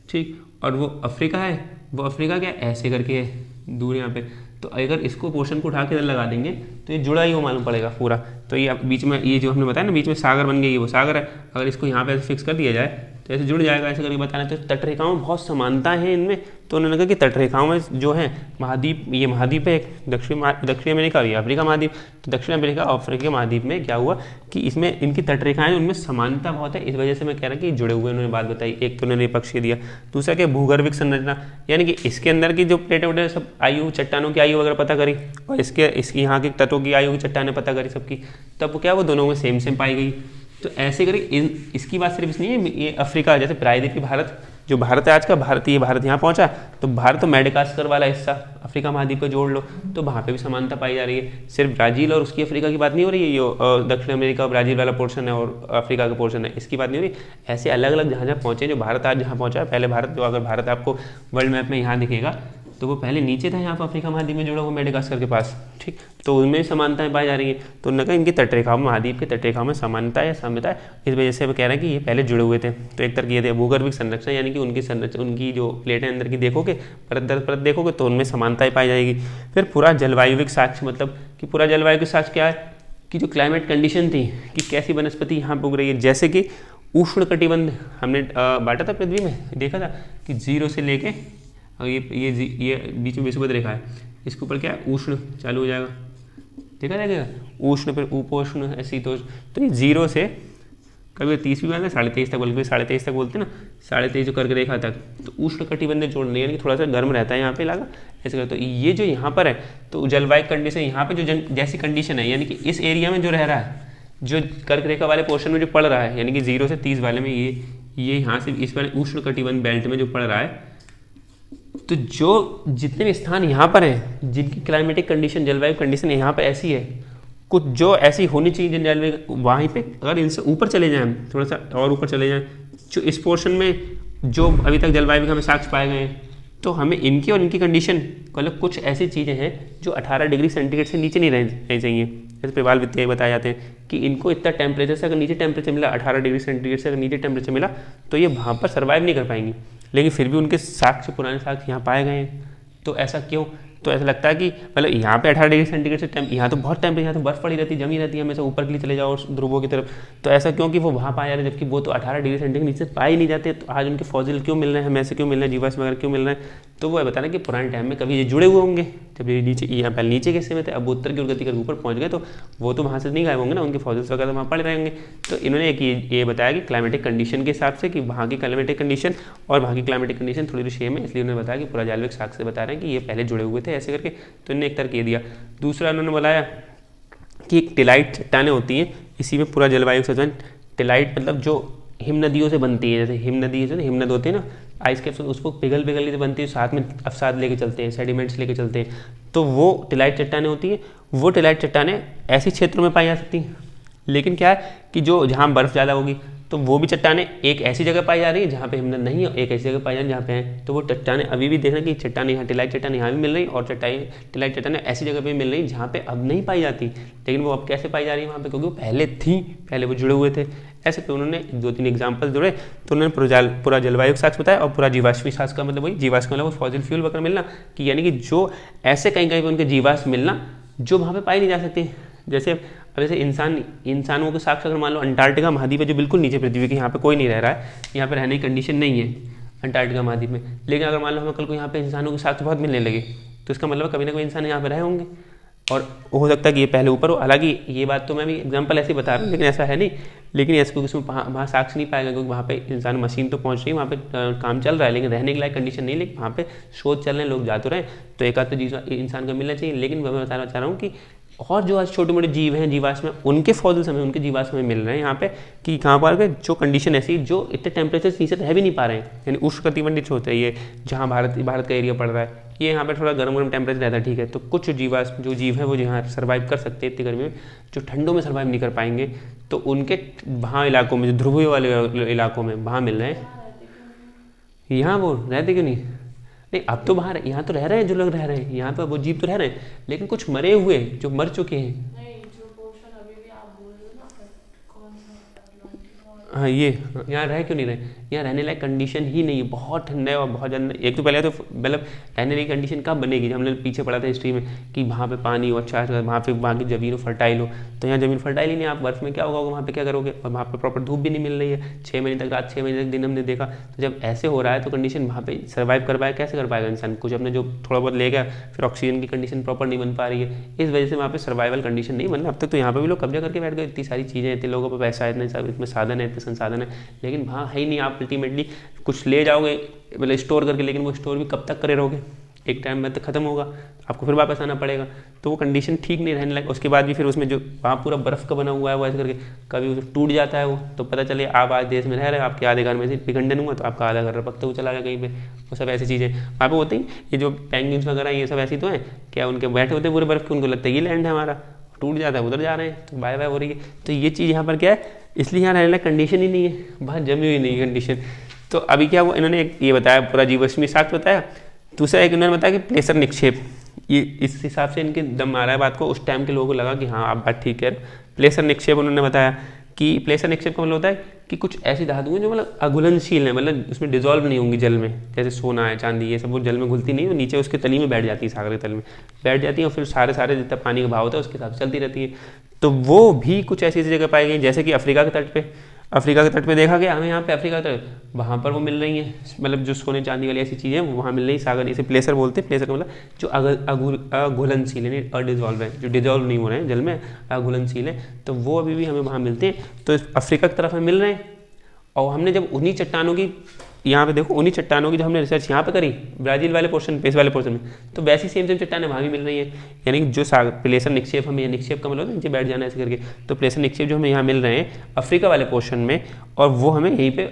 ठीक, और वो अफ्रीका है, वो अफ्रीका क्या है, ऐसे करके है दूर यहाँ पे, तो अगर इसको पोर्शन को उठा के इधर लगा देंगे तो ये जुड़ा ही वो मालूम पड़ेगा पूरा। तो ये बीच में ये जो हमने बताया ना बीच में सागर बन गई, ये वो सागर है, अगर इसको यहाँ पे फिक्स कर दिया जाए तो ऐसे जुड़ जाएगा, ऐसे करके बताना। तो तट रेखाओं में बहुत समानता है इनमें, तो उन्होंने कहा कि तट रेखाओं में जो है महाद्वीप, ये महाद्वीप है एक दक्षिण अमेरिका और ये अफ्रीका महाद्वीप, तो दक्षिण अमेरिका और अफ्रीका महाद्वीप में क्या हुआ कि इसमें इनकी तट रेखाएं उनमें समानता बहुत है, इस वजह से मैं कह रहा कि जुड़े हुए उन्होंने बात बताई। एक तो उन्होंने पक्ष दिया, दूसरा क्या भूगर्भिक संरचना, यानी कि इसके अंदर की जो प्लेटें वगैरह सब आयु, चट्टानों की आयु वगैरह पता करी, और इसके यहाँ के तटों की आयु की चट्टानें पता करी सबकी, तब क्या वो दोनों में सेम पाई गई। तो ऐसे करके इसकी बात सिर्फ नहीं है, ये अफ्रीका जैसे प्रायद्वीपीय भारत, जो भारत है आज का भारत, ये भारत यहाँ पहुँचा, तो भारत तो मेडागास्कर वाला हिस्सा अफ्रीका महाद्वीप को जोड़ लो, तो वहाँ पे भी समानता पाई जा रही है। सिर्फ ब्राज़ील और उसकी अफ्रीका की बात नहीं हो रही है, ये दक्षिण अमेरिका और ब्राज़ील वाला पोर्शन है और अफ्रीका का पोर्शन है, इसकी बात नहीं हो रही। ऐसे अलग अलग जहाँ पहुँचे, जो भारत आज जहाँ पहुँचा है, पहले भारत, जो अगर भारत आपको वर्ल्ड मैप में यहाँ दिखेगा तो वो पहले नीचे था, यहाँ पर अफ्रीका महाद्वीप में जुड़ा हुआ मेडागास्कर के पास, ठीक, तो उनमें भी समानताएं पाई जा रही है। तो उन्होंने कहा इनकी तटरेखाओं में, महाद्वीप की तटरेखाओं में समानता है, साम्यता है, इस वजह से वो कह रहे हैं कि ये पहले जुड़े हुए थे। तो एक तरह की ये थे भूगर्भिक संरचना, यानी कि उनकी संरचना, उनकी जो प्लेटें अंदर की देखोगे, परत दर परत देखोगे तो उनमें समानताएं पाई जाएगी। फिर पूरा जलवायुविक साक्ष्य, मतलब कि पूरा जलवायु साक्ष्य क्या है कि जो क्लाइमेट कंडीशन थी कि कैसी वनस्पति यहाँ पर उग रही है, जैसे कि उष्ण कटिबंध हमने बांटा था पृथ्वी में, देखा था कि 0 से लेके ये बीच में विषुवत रेखा है, इसके ऊपर क्या है उष्ण चालू हो जाएगा, देखा जाएगा उष्ण, फिर उपोष्ण, शीतोष्ण, तो ये 0 से कभी 30 भी बोलते हैं, 23.5 तक बोलते हैं, 23.5 तक बोलते हैं ना, 23.5 जो कर्क रेखा तक, तो उष्ण कटिबंध जोड़ रही है, यानी कि थोड़ा सा गर्म रहता है यहाँ पे इलाका, ऐसे करते। तो ये जो यहाँ पर है, तो जलवायु कंडीशन यहाँ पे जो जैसी कंडीशन है, यानी कि इस एरिया में जो रह रहा है, जो कर्क रेखा वाले पोर्शन में जो पड़ रहा है, यानी कि 0 से 30 वाले में, ये यहाँ से इस वाले उष्ण कटिबंध बेल्ट में जो पड़ रहा है, तो जो जितने भी स्थान यहाँ पर हैं जिनकी क्लाइमेटिक कंडीशन, जलवायु कंडीशन यहाँ पे ऐसी है, कुछ जो ऐसी होनी चाहिए जिन जलवायु, वहीं पे अगर इनसे ऊपर चले जाएं, थोड़ा सा और ऊपर चले जाएं, जो इस पोर्शन में जो अभी तक जलवायु के हमें साक्ष्य पाए गए हैं, तो हमें इनकी और इनकी कंडीशन, मतलब कुछ ऐसी चीज़ें हैं जो 18 डिग्री सेंटीग्रेड से नीचे नहीं रहनी चाहिए। जैसे प्रवाल वित्तीय बताए जाते हैं कि इनको इतना टेम्परेचर से अगर नीचे टेम्परेचर मिला, 18 डिग्री सेंटीग्रेड से अगर नीचे टेम्परेचर मिला, तो ये वहाँ पर सर्वाइव नहीं कर पाएंगी। लेकिन फिर भी उनके साक्ष्य, पुराने साक्ष्य यहाँ पाए गए हैं। तो ऐसा क्यों? तो ऐसा लगता है कि मतलब यहाँ पे 18 डिग्री सेंटीग्रेड से यहाँ तो बहुत टेम्परेचर, यहाँ तो बर्फ़ पड़ी रहती है, जमी रहती है, हमेशा ऊपर के लिए चले जाओ ध्रुवों की तरफ, तो ऐसा क्यों कि वो वहाँ पाए जा रहे हैं, जबकि वो तो 18 डिग्री सेंटीग्रेड नीचे पाए ही नहीं जाते। तो आज उनके फॉसिल क्यों मिल रहे हैं, हमें ऐसे क्यों मिल रहे हैं, जीवाश्म वगैरह क्यों मिल रहे हैं? तो वो है बताना कि पुराने टाइम में कभी ये जुड़े हुए होंगे, जब ये नीचे, यहाँ पहले नीचे के हिस्से में थे, अब उत्तर की ओर गति कर ऊपर पहुँच गए, तो वो तो वहाँ से नहीं गायब होंगे ना, उनके फॉसिल्स वगैरह वहाँ पड़े रहेंगे। तो इन्होंने एक ये बताया कि क्लाइमेटिक कंडीशन के हिसाब से, कि वहाँ की क्लाइमेटिक कंडीशन और वहाँ की क्लाइमेटिक कंडीशन थोड़ी सेम है, इसलिए उन्होंने बताया कि पूरा जैविक साक्ष्य से बता रहे हैं कि ये पहले जुड़े हुए थे ऐसे करके। तो इन्होंने एक तर्क ये दिया। दूसरा उन्होंने बताया कि एक टिलाइट चट्टानें होती हैं, इसी में पूरा जलवायु सचन। टिलाइट मतलब जो हिम नदियों से बनती है, जैसे हिम नदी है, हिमनद होते हैं ना, आइस कैप्स, उसको पिघल के बनती है, साथ में अवसाद लेके चलते हैं, सेडिमेंट्स लेके चलते हैं, तो वो टिलाइट चट्टानें होती है। वो टिलाइट चट्टानें ऐसे क्षेत्रों में पाई जा सकती हैं, लेकिन क्या है कि जो जहाँ बर्फ़ ज़्यादा होगी, तो वो भी चट्टानें एक ऐसी जगह पाई जा रही है जहाँ पे हिमनद नहीं है, एक ऐसी जगह पाई जा रही है जहाँ पे है। तो वो चट्टानें अभी भी देखना कि चट्टानें यहाँ, टिलाइट चट्टानें यहाँ भी मिल रही, और टिलाइट चट्टानें ऐसी जगह पे मिल रही जहाँ पे अब नहीं पाई जाती, लेकिन वो अब कैसे पाई जा रही है वहाँ पे, क्योंकि वो पहले थी, पहले वो जुड़े हुए थे। ऐसे तो उन्होंने 2-3 एग्जाम्पल जुड़े, तो उन्होंने पूरा जलवायु साक्ष्य बताया, और पूरा जीवाश्मी साक्ष्य का मतलब वही जीवाश्म मतलब फॉसिल फ्यूल वगैरह मिलना, कि यानी कि जो ऐसे कहीं कहीं पर उनके जीवाश्म मिलना जो वहाँ पे पाई नहीं जा सकती। जैसे इंसानों के साक्ष्य अगर मान लो अंटार्कटिका महाद्वीप है, जो बिल्कुल नीचे पृथ्वी के, यहाँ पे कोई नहीं रह रहा है, यहाँ पे रहने की कंडीशन नहीं है अंटार्कटिका महाद्वीप में, लेकिन अगर मान लो हमें कल को यहाँ पे इंसानों के साक्ष्य बहुत मिलने लगे, तो इसका मतलब कभी ना कोई इंसान यहाँ पे रहे होंगे। और हो सकता है कि ये पहले ऊपर हो। हालांकि ये बात तो मैं भी एग्जांपल ऐसे ही बता रहा हूँ, लेकिन ऐसा है नहीं। लेकिन ऐसे क्योंकि उसमें वहाँ साक्ष्य नहीं पाएगा, क्योंकि वहाँ पे इंसान मशीन तो पहुँच रही है, वहाँ पे काम चल रहा है, लेकिन रहने के लायक कंडीशन नहीं। लेकिन वहाँ पे शोध चल रहे हैं, लोग जा तो रहे हैं, तो एक आध तो इंसान को मिलना चाहिए। लेकिन मैं बताना चाह रहा हूँ कि और जो आज छोटे मोटे जीव हैं जीवाश्म, उनके फॉसिल्स हमें, उनके जीवाश्म में मिल रहे हैं यहाँ पे, कि कहाँ पर के जो कंडीशन ऐसी जो इतने टेम्परेचर से नीचे रह भी नहीं पा रहे हैं, यानी उष्णकटिबंधीय क्षेत्र है ये, जहाँ भारत का एरिया पड़ रहा है, ये यहाँ पे थोड़ा गर्म टेम्परेचर रहता है, ठीक है। तो कुछ जीवाश्म जो जीव है वो यहाँ सर्वाइव कर सकते हैं इतनी गर्मी में, जो ठंडों में सर्वाइव नहीं कर पाएंगे, तो उनके वहाँ इलाकों में, जो ध्रुवीय वाले इलाकों में वहाँ मिल रहे हैं। यहाँ वो रहते क्यों नहीं, अब तो बाहर, यहाँ तो रह रहे हैं जो लोग रह रहे हैं, यहाँ पर वो जीव तो रह रहे हैं, लेकिन कुछ मरे हुए जो मर चुके हैं। हाँ ये यहाँ रह क्यों नहीं रहे, यहाँ रहने लायक कंडीशन ही नहीं है, बहुत ठंडा है और बहुत ज़्यादा। एक तो पहले तो मतलब रहने लायक कंडीशन कब बनेगी, जब हमने पीछे पढ़ा था हिस्ट्री में कि वहाँ पे पानी हो अच्छा है, वहाँ पे वहाँ की ज़मीन फर्टाइल हो, तो यहाँ ज़मीन फर्टाइल ही नहीं। आप बर्फ़ में क्या होगा वहाँ पे क्या करोगे, और वहाँ पे प्रॉपर धूप भी नहीं मिल रही है 6 महीने तक, रात 6 महीने तक दिन हमने देखा। तो जब ऐसे हो रहा है तो कंडीशन वहाँ पे सर्वाइव कर पाएगा, कैसे कर पाएगा इंसान, कुछ अपने जो थोड़ा बहुत ले गया, फिर ऑक्सीजन की कंडीशन प्रॉपर नहीं बन पा रही है, इस वजह से वहाँ पे सर्वाइवल कंडीशन नहीं बन। अब तक तो यहाँ पे भी लोग कब्जा करके बैठ गए, इतनी सारी चीज़ें, इतने लोगों पर पैसा है, इतने सब इसमें साधन है, इतने संसाधन है, लेकिन वहाँ है ही नहीं। आप अल्टीमेटली कुछ ले जाओगे मतलब स्टोर करके, लेकिन वो स्टोर भी कब तक करे रहोगे, एक टाइम में तो खत्म होगा, आपको फिर वापस आना पड़ेगा। तो वो कंडीशन ठीक नहीं रहने लगा। उसके बाद भी फिर उसमें जो वहाँ पूरा बर्फ़ का बना हुआ है वो ऐसे करके कभी उसे टूट जाता है वो, तो पता चले आप आज देश में रह रहे हैं, आपके आधे घर में से विखंडन हुआ तो आपका आधा घर पकते हुए चला गया कहीं पे। वो सब ऐसी चीज़ें वहाँ पे होती हैं। ये जो पेंगुइन्स वगैरह ये सब ऐसी तो हैं क्या, उनके बैठे होते हैं पूरे बर्फ़ के, उनको लगता है ये लैंड है हमारा, टूट जाता है उधर जा रहे हैं, तो बाय बाय हो रही है। तो ये चीज़ यहाँ पर क्या है, इसलिए यहाँ रहने लायक कंडीशन ही नहीं है, बाहर जमी हुई नहीं कंडीशन। तो अभी क्या वो इन्होंने ये बताया, पूरा जीवाश्मी साक्ष्य बताया। दूसरा एक इन्होंने बताया कि प्लेसर निक्षेप, ये इस हिसाब से इनके दम आ रहा है बात को। उस टाइम के लोगों को लगा कि हाँ आप बात ठीक है। प्लेसर निक्षेप उन्होंने बताया कि प्लेसर निक्षेप का मतलब होता है कि कुछ ऐसी धातुएं जो मतलब अघुलनशील है, मतलब उसमें डिजोल्व नहीं होंगी जल में, जैसे सोना है, चांदी, ये सब वो जल में घुलती नहीं है, नीचे उसके तली में बैठ जाती है, सागर के तल में बैठ जाती है, और फिर सारे जितना पानी का भाव होता है उसके हिसाब से चलती रहती है। तो वो भी कुछ ऐसी जगह पाई गई, जैसे कि अफ्रीका के तट पे, अफ्रीका के तट पे देखा गया हमें, यहाँ पे अफ्रीका के तट वहाँ पर वो मिल रही हैं, मतलब जो सोने चांदी वाली ऐसी चीज़ें वो वहाँ मिल रही सागर, इसे प्लेसर बोलते हैं। प्लेसर का मतलब जो अघुलनशील है, अडिजॉल्व है, जो डिजॉल्व नहीं हो रहे हैं जल में, अघुलनशील है, तो वो अभी भी हमें वहाँ मिलते हैं। तो अफ्रीका की तरफ हमें मिल रहे हैं। और हमने जब उन्हीं चट्टानों की, यहाँ पे देखो, उन्हीं चट्टानों की जो हमने रिसर्च यहाँ पे करी ब्राज़ील वाले पोर्शन पे, इस वाले पोर्शन में, तो वैसी सेम चट्टानें वहाँ भी मिल रही हैं। यानी कि जो प्लेसर निक्षेप हमें, निक्षेप का मतलब नीचे बैठ जाना ऐसे करके, तो प्लेसर निक्षेप जो हमें यहाँ मिल रहे हैं अफ्रीका वाले पोर्शन में, और वो हमें यहीं पे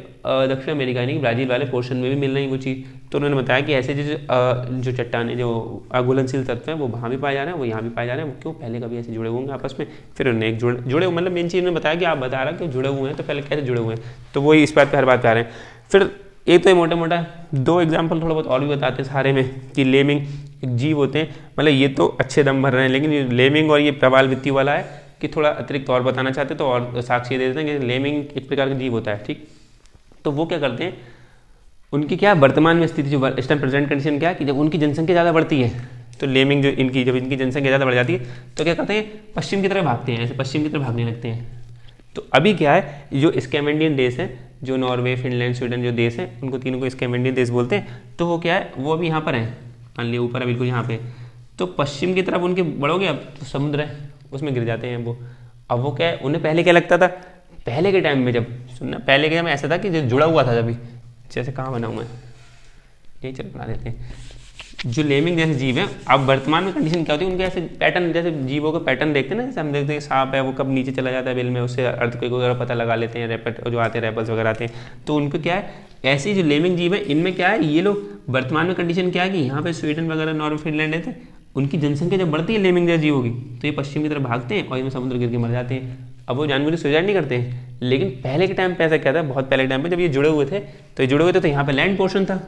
दक्षिण अमेरिका यानी कि ब्राज़ील वाले पोर्शन में भी मिल रही है वो चीज़। तो उन्होंने बताया कि ऐसे जो चट्टानें, जो अघुलनशील तत्व हैं वो वहाँ भी पाए जा रहे हैं, वो यहाँ भी पाए जा रहे हैं। वो क्यों, पहले कभी ऐसे जुड़े होंगे आपस में, फिर उन्हें एक जुड़े मतलब मेन चीज़ उन्होंने बताया कि आप बता रहा कि जुड़े हुए हैं, तो पहले कैसे जुड़े हुए हैं, तो वही इस बात पर हर बात आ रहे हैं। फिर एक तो ये मोटा मोटा 2 एग्जाम्पल थोड़ा बहुत और भी बताते हैं सारे में, कि लेमिंग एक जीव होते हैं, मतलब ये तो अच्छे दम भर रहे हैं, लेकिन ये लेमिंग और ये प्रवाल वित्ती वाला है कि थोड़ा अतिरिक्त और बताना चाहते तो और साक्ष्य दे देते हैं कि लेमिंग एक प्रकार का जीव होता है, ठीक। तो वो क्या करते हैं, उनकी क्या वर्तमान में स्थिति, जो इस टाइम प्रेजेंट कंडीशन क्या है कि जब उनकी जनसंख्या ज़्यादा बढ़ती है, तो लेमिंग जो इनकी, जब इनकी जनसंख्या ज़्यादा बढ़ जाती है तो क्या करते हैं, पश्चिम की तरफ भागते हैं, ऐसे पश्चिम की तरफ भागने लगते हैं। तो अभी क्या है, जो स्कैंडिनेवियन देश है, जो नॉर्वे, फिनलैंड, स्वीडन जो देश है, उनको तीनों को स्कैंडिनेवियन देश बोलते हैं। तो वो क्या है, वो अभी यहाँ पर है, मान लिया ऊपर है बिल्कुल यहाँ पे, तो पश्चिम की तरफ उनके बढ़ोगे, अब तो समुद्र है उसमें गिर जाते हैं वो। अब वो क्या है, उन्हें पहले क्या लगता था, पहले के टाइम में, जब सुनना, पहले के टाइम में ऐसा था कि जो जुड़ा हुआ था, जब जैसे कहाँ बनाऊँ मैं, यही चल बना देते हैं, जो लेमिंग जैसे जीव है, अब वर्तमान में कंडीशन क्या होती है उनके, ऐसे पैटर्न, जैसे जीवों का पैटर्न देखते हैं ना, जैसे हम देखते हैं सांप है वो कब नीचे चला जाता है बिल में, उससे अर्थक्वेक वगैरह पता लगा लेते हैं, रैपिड जो आते हैं रैपल्स वगैरह आते हैं, तो उनको क्या है, ऐसी जो लेमिंग जीव है इनमें क्या है, ये लोग वर्तमान में कंडीशन क्या है कि यहाँ पे स्वीडन वगैरह, नॉर्वे, फिनलैंड है, उनकी जनसंख्या जब बढ़ती है लेमिंग जैसे जीवों की, तो ये पश्चिम की तरफ भागते हैं और इनमें समुद्र गिर के मर जाते हैं। अब वो जानबूझ सुसाइड नहीं करते हैं, लेकिन पहले के टाइम पे ऐसा क्या था, बहुत पहले के टाइम पे जब ये जुड़े हुए थे, तो यहाँ पे लैंड पोर्शन था,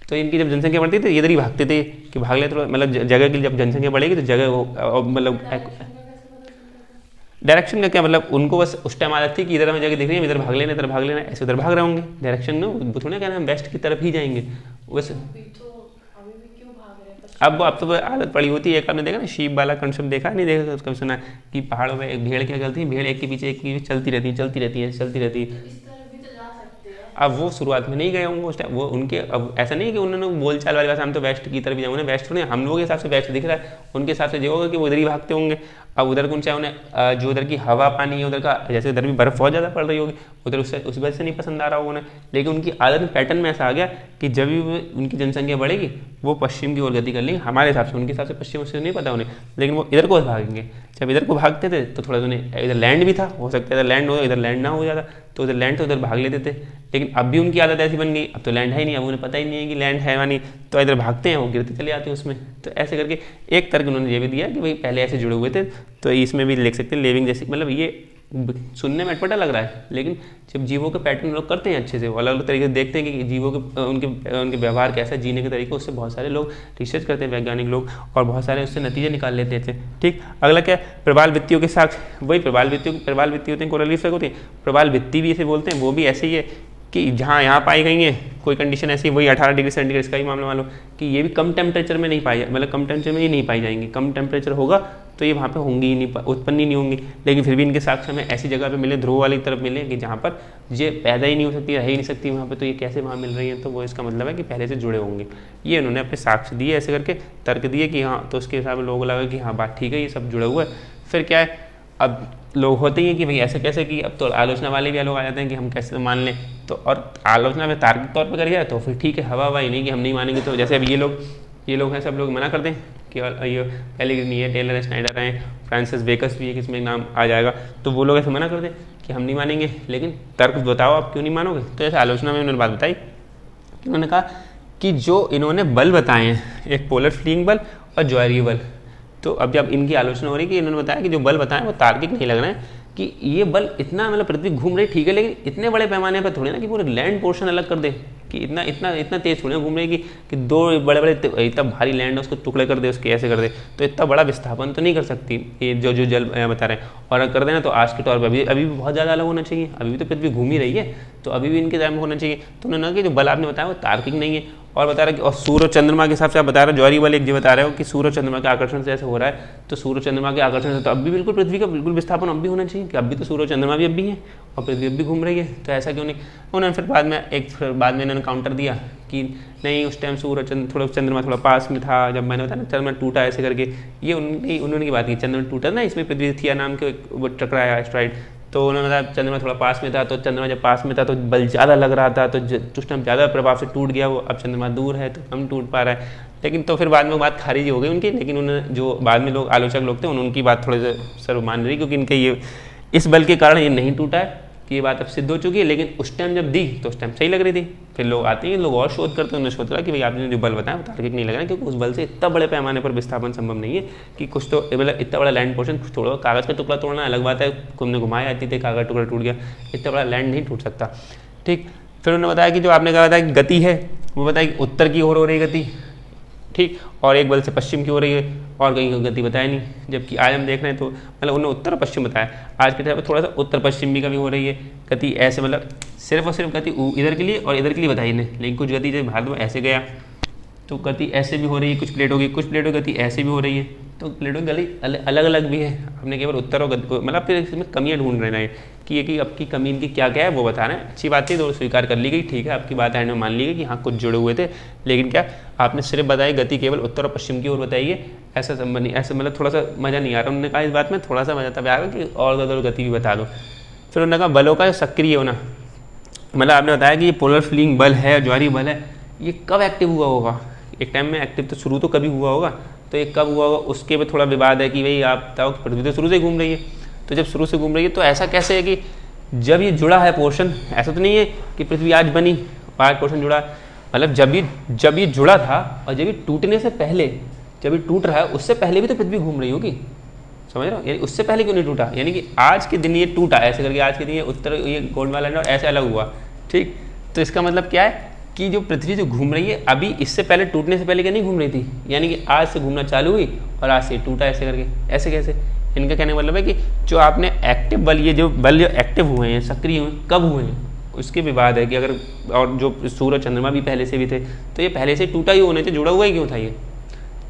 तो इनकी जब जनसंख्या बढ़ती थी तो इधर ही भागते थे कि भाग ले, थोड़ा मतलब जगह की जब जनसंख्या बढ़ेगी तो जगह वो मतलब डायरेक्शन का क्या मतलब, उनको बस उस टाइम आदत थी कि इधर हमें जगह दिख रही है, इधर भाग लेना, इधर भाग लेना, ऐसे उधर भाग रहे होंगे डायरेक्शन में, वो थोड़ा कहना हम वेस्ट की तरफ ही जाएंगे वैसे। अब तो आदत पड़ी होती है। एक आपने देखा ना शीप वाला कंसेप्ट, देखा नहीं देखा, उसका भी सुना कि पहाड़ों में एक भेड़ क्या करती है, भेड़ एक के पीछे एक की चलती रहती है। अब वो शुरुआत में नहीं गए होंगे उस टाइम, वो उनके अब ऐसा नहीं कि उन्होंने बोलचाल वाली बात हम तो वेस्ट की तरफ जाएंगे, वेस्ट नहीं, हम लोगों के हिसाब से वेस्ट दिख रहा है, उनके हिसाब से ये होगा कि वो उधर ही भागते होंगे। अब उधर कौन चाहे उन्हें जो उधर की हवा पानी है उधर का, जैसे उधर भी बर्फ़ बहुत ज़्यादा पड़ रही होगी उधर, उससे उस वजह से नहीं पसंद आ रहा होगा उन्हें, लेकिन उनकी आदत में पैटर्न में ऐसा आ गया कि जब भी उनकी जनसंख्या बढ़ेगी वो पश्चिम की ओर गति कर लेंगे हमारे हिसाब से, उनके हिसाब से पश्चिम से नहीं पता उन्हें, लेकिन वो इधर को भागेंगे। जब इधर को भागते थे तो थोड़ा उन्हें इधर लैंड भी था, हो सकता है इधर लैंड हो, इधर लैंड ना हो जाता, तो उधर लैंड तो उधर भाग लेते थे। लेकिन अब भी उनकी आदत ऐसी बन गई, अब तो लैंड है ही नहीं, अब उन्हें पता ही नहीं है कि लैंड है या नहीं, तो इधर भागते हैं, वो गिरते चले जाते हैं उसमें। तो ऐसे करके एक तर्क उन्होंने ये भी दिया कि भाई पहले ऐसे जुड़े हुए थे, तो इसमें भी लिख सकते हैं लिविंग जैसी, मतलब ये सुनने में अटपटा लग रहा है, लेकिन जब जीवों के पैटर्न लोग करते हैं अच्छे से, वो अलग अलग तरीके से देखते हैं कि जीवों के उनके व्यवहार कैसा, जीने के तरीके, उससे बहुत सारे लोग रिसर्च करते हैं वैज्ञानिक लोग, और बहुत सारे उससे नतीजे निकाल लेते हैं। ठीक, अगला क्या है, प्रबाल भित्तियों के साथ, वही प्रबाल भित्ति होते हैं, कोरल रीफ होती है, प्रबाल भित्ति भी इसे बोलते हैं, वो भी ऐसे ही है कि जहाँ यहाँ पाई गई है कोई कंडीशन ऐसी, वही 18 डिग्री सेंटीग्रेड इसका ही मामला मान लो कि ये भी कम टेम्परेचर में नहीं पाई, मतलब कम टेम्परेचर में ही नहीं पाई जाएंगी, कम टेम्परेचर होगा तो ये वहाँ पे होंगी ही नहीं, उत्पन्न ही नहीं होंगी। लेकिन फिर भी इनके साक्ष्य हमें ऐसी जगह पे मिले, ध्रुव वाली तरफ मिले कि जहाँ पर ये पैदा ही नहीं हो सकती, रह ही नहीं सकती वहाँ पे, तो ये कैसे वहाँ मिल रही है, तो वो इसका मतलब है कि पहले से जुड़े होंगे। ये उन्होंने अपने साक्ष्य दिए, ऐसे करके तर्क दिए कि हाँ, तो उसके हिसाब से लोगों को लगा कि हाँ बात ठीक है, ये सब जुड़ा हुआ है। फिर क्या है, अब लोग होते ही हैं कि भाई ऐसे कैसे, कि अब तो आलोचना वाले भी लोग आ जाते हैं कि हम कैसे मान लें, तो और आलोचना में तार्किक तौर पर करिए तो फिर ठीक है, हवा हवा ही नहीं कि हम नहीं मानेंगे। तो जैसे अब ये लोग हैं, सब लोग मना कर दें कि ये पेलेग्रिनी है, टेलर है, स्नाइडर हैं, फ्रांसिस बेकस भी है, किसमें नाम आ जाएगा, तो वो लोग ऐसे मना कर दें कि हम नहीं मानेंगे, लेकिन तर्क बताओ आप क्यों नहीं मानोगे। तो ऐसे आलोचना में उन्होंने बात बताई, उन्होंने कहा कि जो इन्होंने बल बताए हैं, एक पोलर फ्लीइंग बल और ज्वारीय बल, तो अब जब इनकी आलोचना हो रही है कि इन्होंने बताया कि जो बल बताएं वो तार्किक नहीं लग रहे हैं, कि ये बल इतना मतलब पृथ्वी घूम रही ठीक है, लेकिन इतने बड़े पैमाने पर थोड़ी ना कि पूरे लैंड पोर्शन अलग कर दे, कि इतना तेज थोड़ी ना घूम रही कि दो बड़े बड़े इतना भारी लैंड है उसको टुकड़े कर दे, उसके ऐसे कर दे, तो इतना बड़ा विस्थापन तो नहीं कर सकती ये जो जल बता रहे हैं। और अगर कर देना तो आज के तौर पर अभी भी बहुत ज़्यादा अलग होना चाहिए, अभी भी तो पृथ्वी घूम ही रही है, तो अभी भी इनके टाइम में होना चाहिए। तो उन्होंने कहा कि जो बल आपने बताया वो तार्किक नहीं है, और बता रहे कि और सूर्य और चंद्रमा के हिसाब से आप बता रहे हो, ज्वारीय बल एक जो बता रहे हो कि सूर्य और चंद्रमा के आकर्षण से ऐसे हो रहा है, तो सूर्य और चंद्रमा के आकर्षण से तो अब भी बिल्कुल पृथ्वी का बिल्कुल विस्थापन अब भी होना चाहिए, कि अब भी तो सूर्य और चंद्रमा भी अब भी है और पृथ्वी अब भी घूम रही है, तो ऐसा क्यों नहीं। उन्होंने फिर बाद में इन्होंने काउंटर दिया कि नहीं, उस टाइम सूर्य चंद्रमा थोड़ा पास में था, जब मैंने बताया ना चंद्रमा टूटा ऐसे करके, ये उन्होंने की बात की, चंद्रमा टूटा ना, इसमें पृथ्वी थिया नाम के वो टकराया एस्ट्रॉइड, तो उन्होंने बताया चंद्रमा थोड़ा पास में था, तो चंद्रमा जब पास में था तो बल ज़्यादा लग रहा था, तो उस टाइम ज़्यादा प्रभाव से टूट गया वो, अब चंद्रमा दूर है तो कम टूट पा रहा है। लेकिन तो फिर बाद में बात खारिज हो गई उनकी, लेकिन उन्होंने जो बाद में लोग आलोचक लोग थे उनकी बात थोड़े से सर्व मान रही, क्योंकि इनके ये इस बल के कारण ये नहीं टूटा है, कि ये बात अब सिद्ध हो चुकी है, लेकिन उस टाइम जब दी तो उस टाइम सही लग रही थी। फिर लोग आते हैं, लोग और शोध करते हैं, उन्होंने शोध करा कि भाई आपने जो बल बताया वो तार्किक नहीं लग रहा है, क्योंकि उस बल से इतना बड़े पैमाने पर विस्थापन संभव नहीं है, कि कुछ तो मतलब इतना बड़ा लैंड पोर्शन, थोड़ा कागज़ का टुकड़ा तोड़ना अलग बात है, घूमने घुमाए आती थी, कागज़ टुकड़ा टूट गया, इतना बड़ा लैंड नहीं टूट सकता। ठीक, फिर उन्होंने बताया कि जो आपने कहा था कि गति है, वो बताया कि उत्तर की ओर हो रही गति, ठीक, और एक बल से पश्चिम की हो रही है, और कहीं गति बताया नहीं। जबकि आज हम देख रहे हैं तो मतलब उन्होंने उत्तर और पश्चिम बताया, आज के टाइम पर थोड़ा सा उत्तर पश्चिम भी कभी हो रही है गति, ऐसे मतलब सिर्फ और सिर्फ गति इधर के लिए और इधर के लिए बताई नहीं, लेकिन कुछ गति जब भारत में ऐसे गया तो गति ऐसे भी हो रही है, कुछ प्लेटों की गति ऐसे भी हो रही है, तो प्लेटों की गति अलग अलग भी है। आपने केवल उत्तर और गति मतलब फिर इसमें कमियाँ ढूंढ रहे हैं कि ये कि आपकी कमी इनकी क्या क्या है वो बता रहे हैं। अच्छी बात थी तो स्वीकार कर ली गई, ठीक है, आपकी बात एंड में मान ली गई कि हाँ कुछ जुड़े हुए थे, लेकिन क्या आपने सिर्फ बताई गति केवल उत्तर और पश्चिम की ओर बताइए, ऐसा संबंध नहीं, ऐसे मतलब थोड़ा सा मज़ा नहीं आ रहा। उन्होंने कहा इस बात में थोड़ा सा मज़ा तब आएगा कि और गति भी बता दो। फिर उन्होंने कहा बलों का सक्रिय होना, मतलब आपने बताया कि ये पोलर फ्लीइंग बल है, ज्वारीय बल है, ये कब एक्टिव हुआ होगा। एक टाइम में एक्टिव तो शुरू तो कभी हुआ होगा, तो ये कब हुआ होगा उसके में थोड़ा विवाद है कि भाई आप बताओ कि पृथ्वी तो शुरू से घूम रही है, तो जब शुरू से घूम रही है तो ऐसा कैसे है कि जब ये जुड़ा है पोर्शन, ऐसा तो नहीं है कि पृथ्वी आज बनी आज पोर्शन जुड़ा, मतलब जब ये जुड़ा था और जब ये टूटने से पहले, जब ये टूट रहा है उससे पहले भी तो पृथ्वी घूम रही होगी, समझ रहे हो, यानी उससे पहले क्यों नहीं टूटा, यानी कि आज के दिन ये टूटा ऐसे करके, आज के दिन ये उत्तर ये गोंडवाना लैंड और ऐसे अलग हुआ, ठीक। तो इसका मतलब क्या है कि जो पृथ्वी जो घूम रही है अभी इससे पहले टूटने से पहले क्या नहीं घूम रही थी, यानी कि आज से घूमना चालू हुई और आज से टूटा ऐसे करके, ऐसे कैसे। इनका कहने का मतलब है कि जो आपने एक्टिव बल, ये जो बल जो एक्टिव हुए हैं, सक्रिय हुए, कब हुए हैं उसके विवाद है कि अगर, और जो सूर्य चंद्रमा भी पहले से भी थे तो ये पहले से टूटा ही होने थे, जुड़ा हुआ ही क्यों था ये,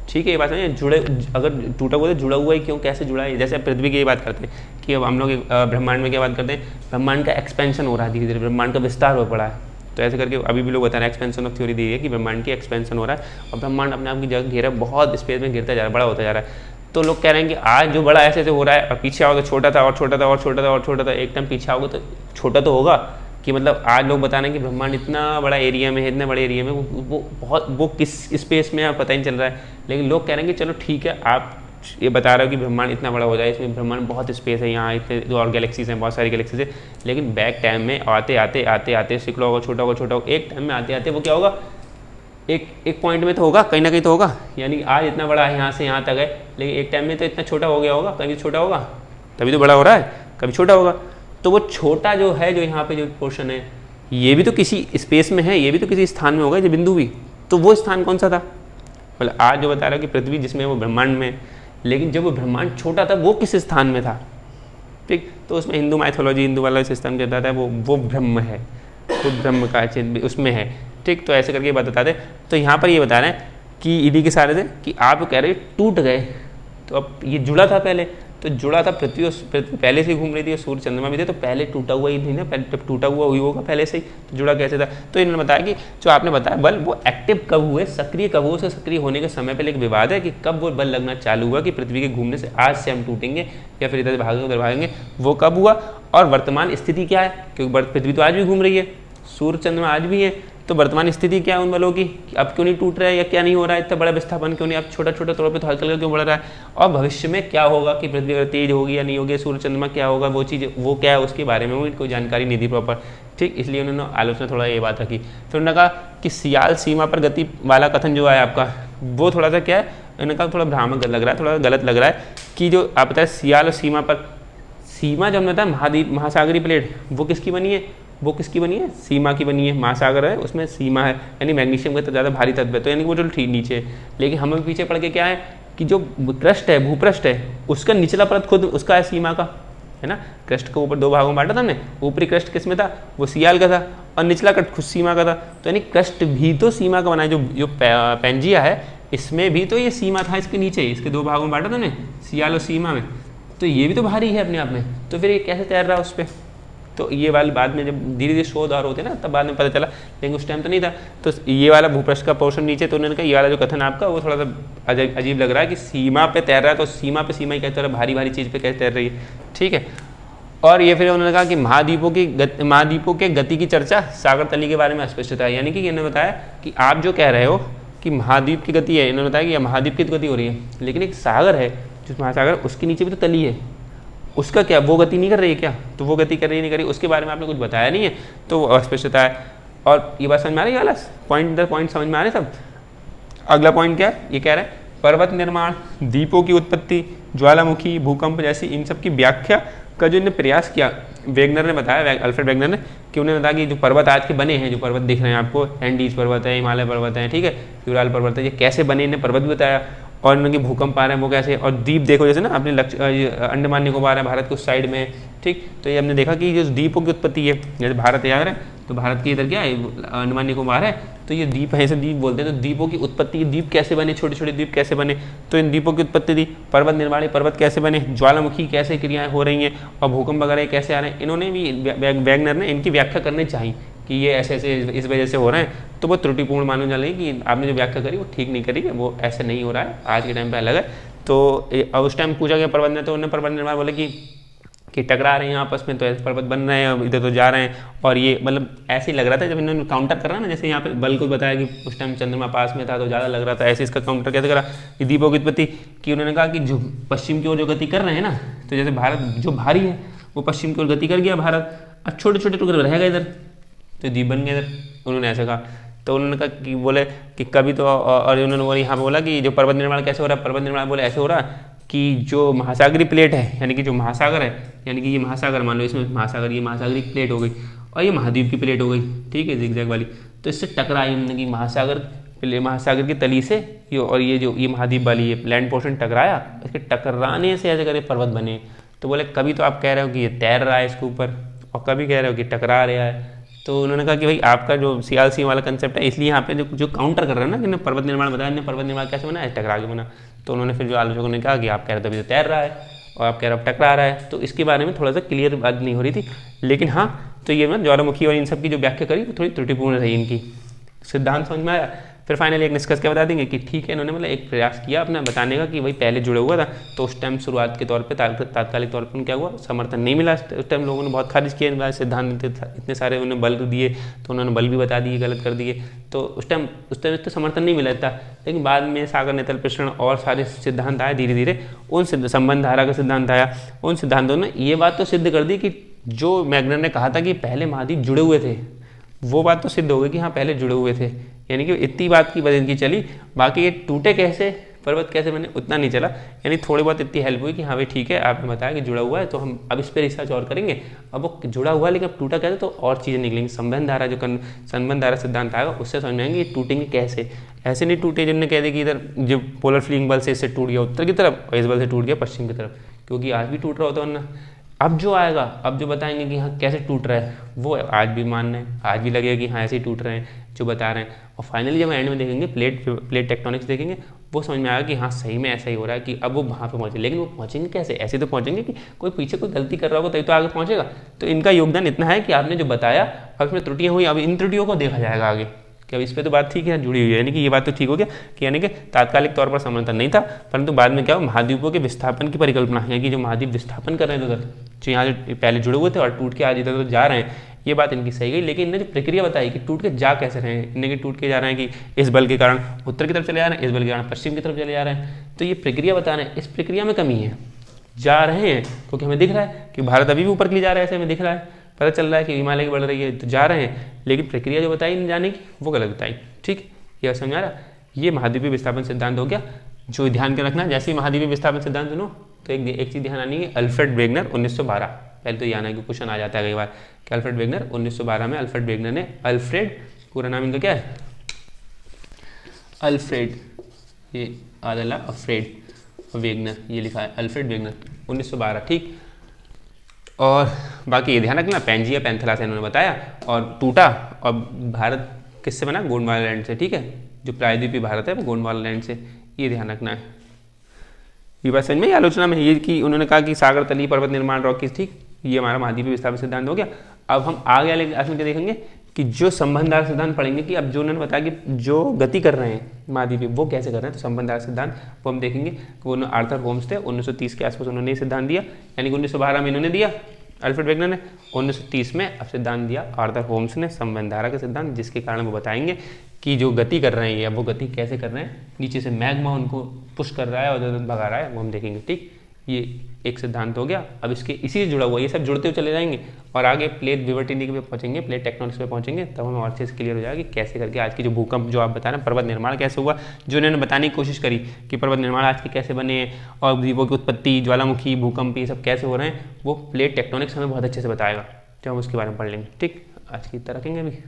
ठीक है। ये बात है जुड़े, अगर टूटा हुआ तो जुड़ा हुआ ही क्यों, कैसे जुड़ा है। जैसे पृथ्वी की ये बात करते हैं कि अब हम लोग ब्रह्मांड में क्या बात करते हैं, ब्रह्मांड का एक्सपेंशन हो रहा है, धीरे धीरे ब्रह्मांड का विस्तार हो पड़ा है, तो ऐसे करके अभी भी लोग बता रहे हैं, एक्सपेंशन ऑफ थ्योरी दी है कि ब्रह्मांड की एक्सपेंशन हो रहा है और ब्रह्मांड अपने आप की जगह घेरा बहुत स्पेस में गिरता जा रहा है, बड़ा होता जा रहा है। तो लोग कह रहे हैं कि आज जो बड़ा ऐसे हो रहा है और पीछे आओ तो छोटा था और छोटा था और छोटा था और छोटा था, एक टाइम पीछे आओगे तो छोटा तो होगा। कि मतलब आज लोग बता रहे हैं कि ब्रह्मांड इतना बड़ा एरिया में है, इतने बड़े एरिया में वो किस स्पेस में पता ही नहीं चल रहा है। लेकिन लोग कह रहे हैं कि चलो ठीक है, आप ये बता रहे हो कि ब्रह्मांड इतना बड़ा हो जाए, इसमें ब्रह्मांड बहुत स्पेस है, यहाँ इतने जो और गैलेक्सीज हैं, बहुत सारी गैलेक्सीज है। लेकिन बैक टाइम में आते आते आते आते सिकड़ा होगा, छोटा होगा, छोटा होगा, एक टाइम में आते आते वो क्या होगा, एक पॉइंट में तो होगा, कहीं ना कहीं तो होगा। यानी आज इतना बड़ा है यहाँ से यहाँ तक है, लेकिन एक टाइम में तो इतना छोटा हो गया होगा, कभी छोटा होगा तभी तो बड़ा हो रहा है, कभी छोटा होगा। तो वो छोटा जो है, जो यहाँ पे जो पोर्शन है, ये भी तो किसी स्पेस में है, ये भी तो किसी स्थान में होगा, जो बिंदु भी। तो वो स्थान कौन सा था? मतलब आज जो बता रहा है कि पृथ्वी जिसमें वो ब्रह्मांड में, लेकिन जब वो ब्रह्मांड छोटा था वो किस स्थान में था? ठीक, तो उसमें हिंदू माइथोलॉजी, हिंदू वाला सिस्टम कहता था वो ब्रह्म है, वो ब्रह्म का उसमें है। ठीक, तो ऐसे करके बात बताते। तो यहाँ पर ये बता रहे हैं कि इन्हीं के सारे थे कि आप कह रहे टूट गए, तो अब ये जुड़ा था पहले, तो जुड़ा था पृथ्वी पहले से ही घूम रही थी और सूर्य चंद्रमा भी थे, तो पहले टूटा हुआ ही नहीं ना, पहले टूटा हुआ हुई होगा पहले से ही, तो जुड़ा कैसे था? तो इन्होंने बताया कि जो आपने बताया बल वो एक्टिव कब हुए, सक्रिय कब हुए, उसे सक्रिय होने के समय पर एक विवाद है कि कब वो बल लगना चालू हुआ कि पृथ्वी के घूमने से आज से हम टूटेंगे या फिर इधर भागेंगे उधर भागेंगे, वो कब हुआ और वर्तमान स्थिति क्या है? क्योंकि पृथ्वी तो आज भी घूम रही है, सूर्य चंद्रमा आज भी है, तो वर्तमान स्थिति क्या है उन बलों की, कि अब क्यों नहीं टूट रहा है या क्या नहीं हो रहा है, इतना बड़ा विस्थापन क्यों नहीं, अब छोटा छोटा तौर पे तो हल्का हल्का क्यों बढ़ रहा है, और भविष्य में क्या होगा कि पृथ्वी अगर तेज होगी या नहीं होगी, सूर्य चंद्रमा क्या होगा, वो चीज़ वो क्या है, उसके बारे में वो कोई जानकारी नहीं थी प्रॉपर। ठीक, इसलिए उन्होंने आलोचना थोड़ा ये बात रखी। फिर उन्होंने कहा कि सियाल सीमा पर गति वाला कथन जो है आपका, वो थोड़ा सा क्या है, उन्होंने कहा थोड़ा भ्रामक लग रहा है, थोड़ा गलत लग रहा है कि जो आप बताए सियाल और सीमा पर, सीमा जो हमने बताया महाद्वीप महासागरीय प्लेट, वो किसकी बनी है, वो किसकी बनी है, सीमा की बनी है, महासागर है उसमें सीमा है, यानी मैग्नीशियम का तो ज़्यादा भारी तत्व है, तो यानी वो जो ठीक नीचे है। लेकिन हमें पीछे पड़ के क्या है कि जो क्रस्ट है, भूपृष्ठ है, उसका निचला परत खुद उसका है सीमा का, है ना। क्रस्ट को ऊपर दो भागों में बांटा था हमने, ऊपरी क्रस्ट किस में था, वो सियाल का था, और निचला क्रस्ट खुद सीमा का था। तो यानी क्रस्ट भी तो सीमा का बना है, जो पेंजिया है इसमें भी तो ये सीमा था, इसके नीचे इसके दो भागों में बांटा था हमने, सियाल और सीमा में, तो ये भी तो भारी है अपने आप में, तो फिर ये कैसे तैर रहा है उस पर? तो ये वाली बाद में जब धीरे धीरे शोध और होते ना, तब बाद में पता चला, लेकिन उस टाइम तो नहीं था। तो ये वाला भूपृष्ठ का पोर्शन नीचे, तो उन्होंने कहा ये वाला जो कथन आपका वो थोड़ा सा अजीब लग रहा है कि सीमा पे तैर रहा है, तो सीमा पे सीमा ही कहते रहा, भारी भारी चीज़ पे कैसे तैर रही है। ठीक है, और ये फिर उन्होंने कहा कि महाद्वीपों के गति की चर्चा सागर तली के बारे में अस्पष्टता है, यानी कि इन्होंने बताया कि आप जो कह रहे हो कि महाद्वीप की गति है, इन्होंने बताया कि महाद्वीप की गति हो रही है, लेकिन एक सागर है जिस महासागर, उसके नीचे भी तो तली है, उसका क्या, वो गति नहीं कर रही है क्या? तो वो गति कर रही नहीं कर रही, उसके बारे में आपने कुछ बताया नहीं है, तो वो अस्पष्टता है। और ये बात समझ में आ रही है, वाला पॉइंट दर पॉइंट समझ में आ रहे सब। अगला पॉइंट क्या है, ये कह रहे हैं पर्वत निर्माण, द्वीपों की उत्पत्ति, ज्वालामुखी, भूकंप जैसी इन सब की व्याख्या का जो इन्होंने प्रयास किया, वेगनर ने बताया, अल्फ्रेड वेगनर ने, कि उन्होंने बताया कि जो पर्वत आज के बने हैं, जो पर्वत दिख रहे हैं आपको, एंडीज पर्वत है, हिमालय पर्वत है, ठीक है, यूराल पर्वत है, ये कैसे बने, इन्हें पर्वत भी बताया, और उनके भूकंप आ रहे हैं वो कैसे, और द्वीप देखो जैसे ना अपने अंडमान निकोबार है भारत के उस साइड में, ठीक, तो ये हमने देखा कि जो द्वीपों की उत्पत्ति है, जैसे भारत याद है, तो भारत के इधर क्या है, अंडमान निकोबार है, तो ये द्वीप है, ऐसे द्वीप बोलते हैं। तो द्वीपों की उत्पत्ति, द्वीप कैसे बने, छोटे छोटे द्वीप कैसे बने, तो इन द्वीपों की उत्पत्ति थी। पर्वत निर्माण, पर्वत कैसे बने, ज्वालामुखी कैसे क्रियाएं हो रही हैं, और भूकंप वगैरह कैसे आ रहे हैं, इन्होंने भी वैगनर ने इनकी व्याख्या करनी चाहिए कि ये ऐसे ऐसे इस वजह से हो रहे हैं, तो वो त्रुटिपूर्ण मालूम चल रही कि आपने जो व्याख्या करी वो ठीक नहीं करी है, वो ऐसे नहीं हो रहा है, आज के टाइम पे अलग है। तो उस टाइम पूछा गया पर्वत ने, तो उन्होंने पर्वत निर्माण बोले कि टकरा रहे हैं आपस में, तो ऐसे पर्वत बन रहे हैं, इधर तो जा रहे हैं, और ये मतलब ऐसे ही लग रहा था जब इन्होंने काउंटर करा ना, जैसे यहाँ पे बल को बताया कि उस टाइम चंद्रमा पास में था तो ज़्यादा लग रहा था, ऐसे इसका काउंटर कैसे करा कि द्वीपों की उत्पत्ति कि उन्होंने कहा कि जो पश्चिम की ओर जो गति कर रहे हैं ना, तो जैसे भारत जो भारी है वो पश्चिम की ओर गति कर गया भारत, अब छोटे छोटे टुकड़े रहेगा इधर, तो द्वीप बन गया इधर, उन्होंने ऐसे कहा। तो उन्होंने कहा कि बोले कि कभी तो, और उन्होंने बोले यहाँ बोला कि जो पर्वत निर्माण कैसे हो रहा है, पर्वत निर्माण बोले ऐसे हो रहा है कि जो महासागरीय प्लेट है, यानी कि जो महासागर है, यानी कि ये महासागर मान लो, इसमें महासागर, ये महासागरीय प्लेट हो गई और ये महाद्वीप की प्लेट हो गई, ठीक है, जिगजैग वाली, तो इससे टकराई उन्होंने कि महासागर की तली से ये, और ये जो ये महाद्वीप वाली ये लैंड पोर्शन टकराया, इसके टकराने से ऐसे करके पर्वत बने। तो बोले कभी तो आप कह रहे हो कि ये तैर रहा है इसके ऊपर, और कभी कह रहे हो कि टकरा रहा है। तो उन्होंने कहा कि भाई आपका जो सियालसी वाला कंसेप्ट है, इसलिए यहाँ पे जो काउंटर कर रहे हैं ना कि पर्वत निर्माण बताया, इन्हें पर्वत निर्माण कैसे बना है, टकरा के बना। तो उन्होंने फिर जो आलोचकों ने कहा कि आप कह रहे थे अभी तो तैर रहा है और आप कह रहे हो टकरा रहा है, तो इसके बारे में थोड़ा सा क्लियर बात नहीं हो रही थी। लेकिन हाँ, तो ये ना ज्वालामुखी और इन सब की जो व्याख्या करी वो थोड़ी त्रुटिपूर्ण रही इनकी। सिद्धांत समझ में आया। फिर फाइनली एक निष्कर्ष क्या बता देंगे कि ठीक है, इन्होंने मतलब एक प्रयास किया अपना बताने का कि भाई पहले जुड़ा हुआ था, तो उस टाइम शुरुआत के तौर पे तात्कालिक तौर पर क्या हुआ, समर्थन नहीं मिला। उस टाइम लोगों ने बहुत खारिज किया इन सिद्धांत, इतने सारे उन्होंने बल दिए तो उन्होंने बल भी बता दिए, गलत कर दिए, तो उस टाइम तो समर्थन नहीं मिला था। लेकिन बाद में सागर नेतल प्रसरण और सारे सिद्धांत आए धीरे धीरे, उन संबंध धारा का सिद्धांत आया, उन सिद्धांतों ने ये बात तो सिद्ध कर दी कि जो मैग्नर ने कहा था कि पहले महाद्वीप जुड़े हुए थे, वो बात तो सिद्ध हो गई कि हाँ पहले जुड़े हुए थे। यानी कि इतनी बात की वजह इनकी चली, बाकी ये टूटे कैसे, पर्वत कैसे बने, उतना नहीं चला। यानी थोड़ी बहुत इतनी हेल्प हुई कि हाँ भाई ठीक है, आपने बताया कि जुड़ा हुआ है, तो हम अब इस पर रिसर्च और करेंगे। अब वो जुड़ा हुआ है लेकिन अब टूटा कैसे, तो और चीज़ें निकलेंगी। संबंध धारा जो संबंध धारा सिद्धांत आएगा उससे समझ में आएंगे ये टूटेंगे कैसे। ऐसे नहीं टूटे जिनने कह दिया कि इधर जो पोलर फ्लिंग बल से इससे टूट गया उत्तर की तरफ और इस बल से टूट गया पश्चिम की तरफ, क्योंकि आज भी टूट रहा होता वरना। अब जो आएगा, अब जो बताएंगे कि हाँ कैसे टूट रहा है, वो आज भी मानना है, आज भी लगेगा कि हाँ ऐसे ही टूट रहे हैं जो बता रहे हैं। और फाइनली जब एंड में देखेंगे प्लेट टेक्टोनिक्स देखेंगे, वो समझ में आएगा कि हाँ सही में ऐसा ही हो रहा है कि अब वो वहाँ पे पहुँचे। लेकिन वो पहुँचेंगे कैसे, ऐसे तो पहुँचेंगे कि कोई पीछे कोई गलती कर रहा होगा तभी तो आगे पहुँचेगा। तो इनका योगदान इतना है कि आपने जो बताया, अब इसमें त्रुटियाँ हुई, अब इन त्रुटियों को देखा जाएगा आगे कि अब इस पर तो बात ठीक है जुड़ी हुई है, यानी कि ये बात तो ठीक हो गया कि यानी कि तात्कालिक तौर पर समर्थन नहीं था, परंतु बाद में क्या हो, महाद्वीपों के विस्थापन की परिकल्पना, यानी कि जो महाद्वीप विस्थापन कर रहे थे उधर, जो यहाँ जो पहले जुड़े हुए थे और टूट के आज इधर उधर जा रहे हैं, ये बात इनकी सही गई। लेकिन इन्होंने जो प्रक्रिया बताई कि टूट के जा कैसे रहे हैं, इन्हें कि टूट के जा रहे हैं कि इस बल के कारण उत्तर की तरफ चले जा रहे हैं, इस बल के कारण पश्चिम की तरफ चले जा रहे हैं, तो ये प्रक्रिया बता रहे हैं, इस प्रक्रिया में कमी है। जा रहे हैं क्योंकि हमें दिख रहा है कि भारत अभी भी ऊपर के लिए जा रहा है, ऐसे हमें दिख रहा है, पता चल रहा है कि हिमालय की बढ़ रही है, तो जा रहे हैं, लेकिन प्रक्रिया जो बताई न जाने की वो गलत बताई। ठीक, यह समझ आ रहा। ये महाद्वीपीय विस्थापन सिद्धांत हो गया, जो ध्यान के रखना। जैसे ही महाद्वीपीय विस्थापन सिद्धांत सुनो तो एक चीज़ ध्यान आनी है, अल्फ्रेड वेगनर 1912, पहले तो ये आना है कि क्वेश्चन आ जाता है कई बार कि अल्फ्रेड वेगनर 1912 में, अल्फ्रेड वेगनर ने, अल्फ्रेड पूरा नाम इनका क्या है, अल्फ्रेड, ये आदला अफ्रेड वेगनर, ये लिखा है अल्फ्रेड वेगनर 1912। ठीक, और बाकी ये ध्यान रखना, पैंजिया पैंथेला से इन्होंने बताया और टूटा, और भारत किससे बना, गोंडवाना लैंड से। ठीक है, जो प्रायद्वीपीय भारत है वो गोंडवाना लैंड से, ये ध्यान रखना है। ये बात समझ में, आलोचना में ये कि उन्होंने कहा कि सागर तलीय पर्वत निर्माण रॉकीज, ठीक, ये हमारा महाद्वीपीय विस्थापन सिद्धांत हो गया। अब हम आगे वाले क्लास में क्या देखेंगे कि जो संबंधार सिद्धांत पढ़ेंगे कि अब जो उन्होंने बताया कि जो गति कर रहे हैं महाद्वीपीय वो कैसे कर रहे हैं, तो संबंधार सिद्धांत वो हम देखेंगे। वो आर्थर होम्स थे, 1930 के आसपास उन्होंने ये सिद्धांत दिया, यानी कि 1912 में इन्होंने दिया अल्फ्रेड वेगनर ने, 1930 में अब सिद्धांत दिया आर्थर होम्स ने संबंध धारा का सिद्धांत, जिसके कारण वो बताएंगे कि जो गति कर रहे हैं ये, वो गति कैसे कर रहे हैं, नीचे से मैग्मा उनको पुश कर रहा है और उधर भगा रहा है, वो हम देखेंगे। ठीक, ये एक सिद्धांत हो गया। अब इसके इसी से जुड़ा हुआ ये सब जुड़ते हुए चले जाएंगे और आगे प्लेट विवर्तनिकी पे पहुंचेंगे, प्लेट टेक्टोनिक्स पे पहुंचेंगे, तब हमें और चीज़ क्लियर हो जाएगी कैसे करके आज की जो भूकंप जो आप बता रहे हैं, पर्वत निर्माण कैसे हुआ, जो इन्होंने बताने की कोशिश करी कि पर्वत निर्माण आज के कैसे बने और द्वीपों की उत्पत्ति, ज्वालामुखी, भूकंप, ये सब कैसे हो रहे हैं, वो प्लेट टेक्टोनिक्स हमें बहुत अच्छे से बताएगा, जो हम उसके बारे में पढ़ लेंगे। ठीक, आज की तरह रखेंगे अभी।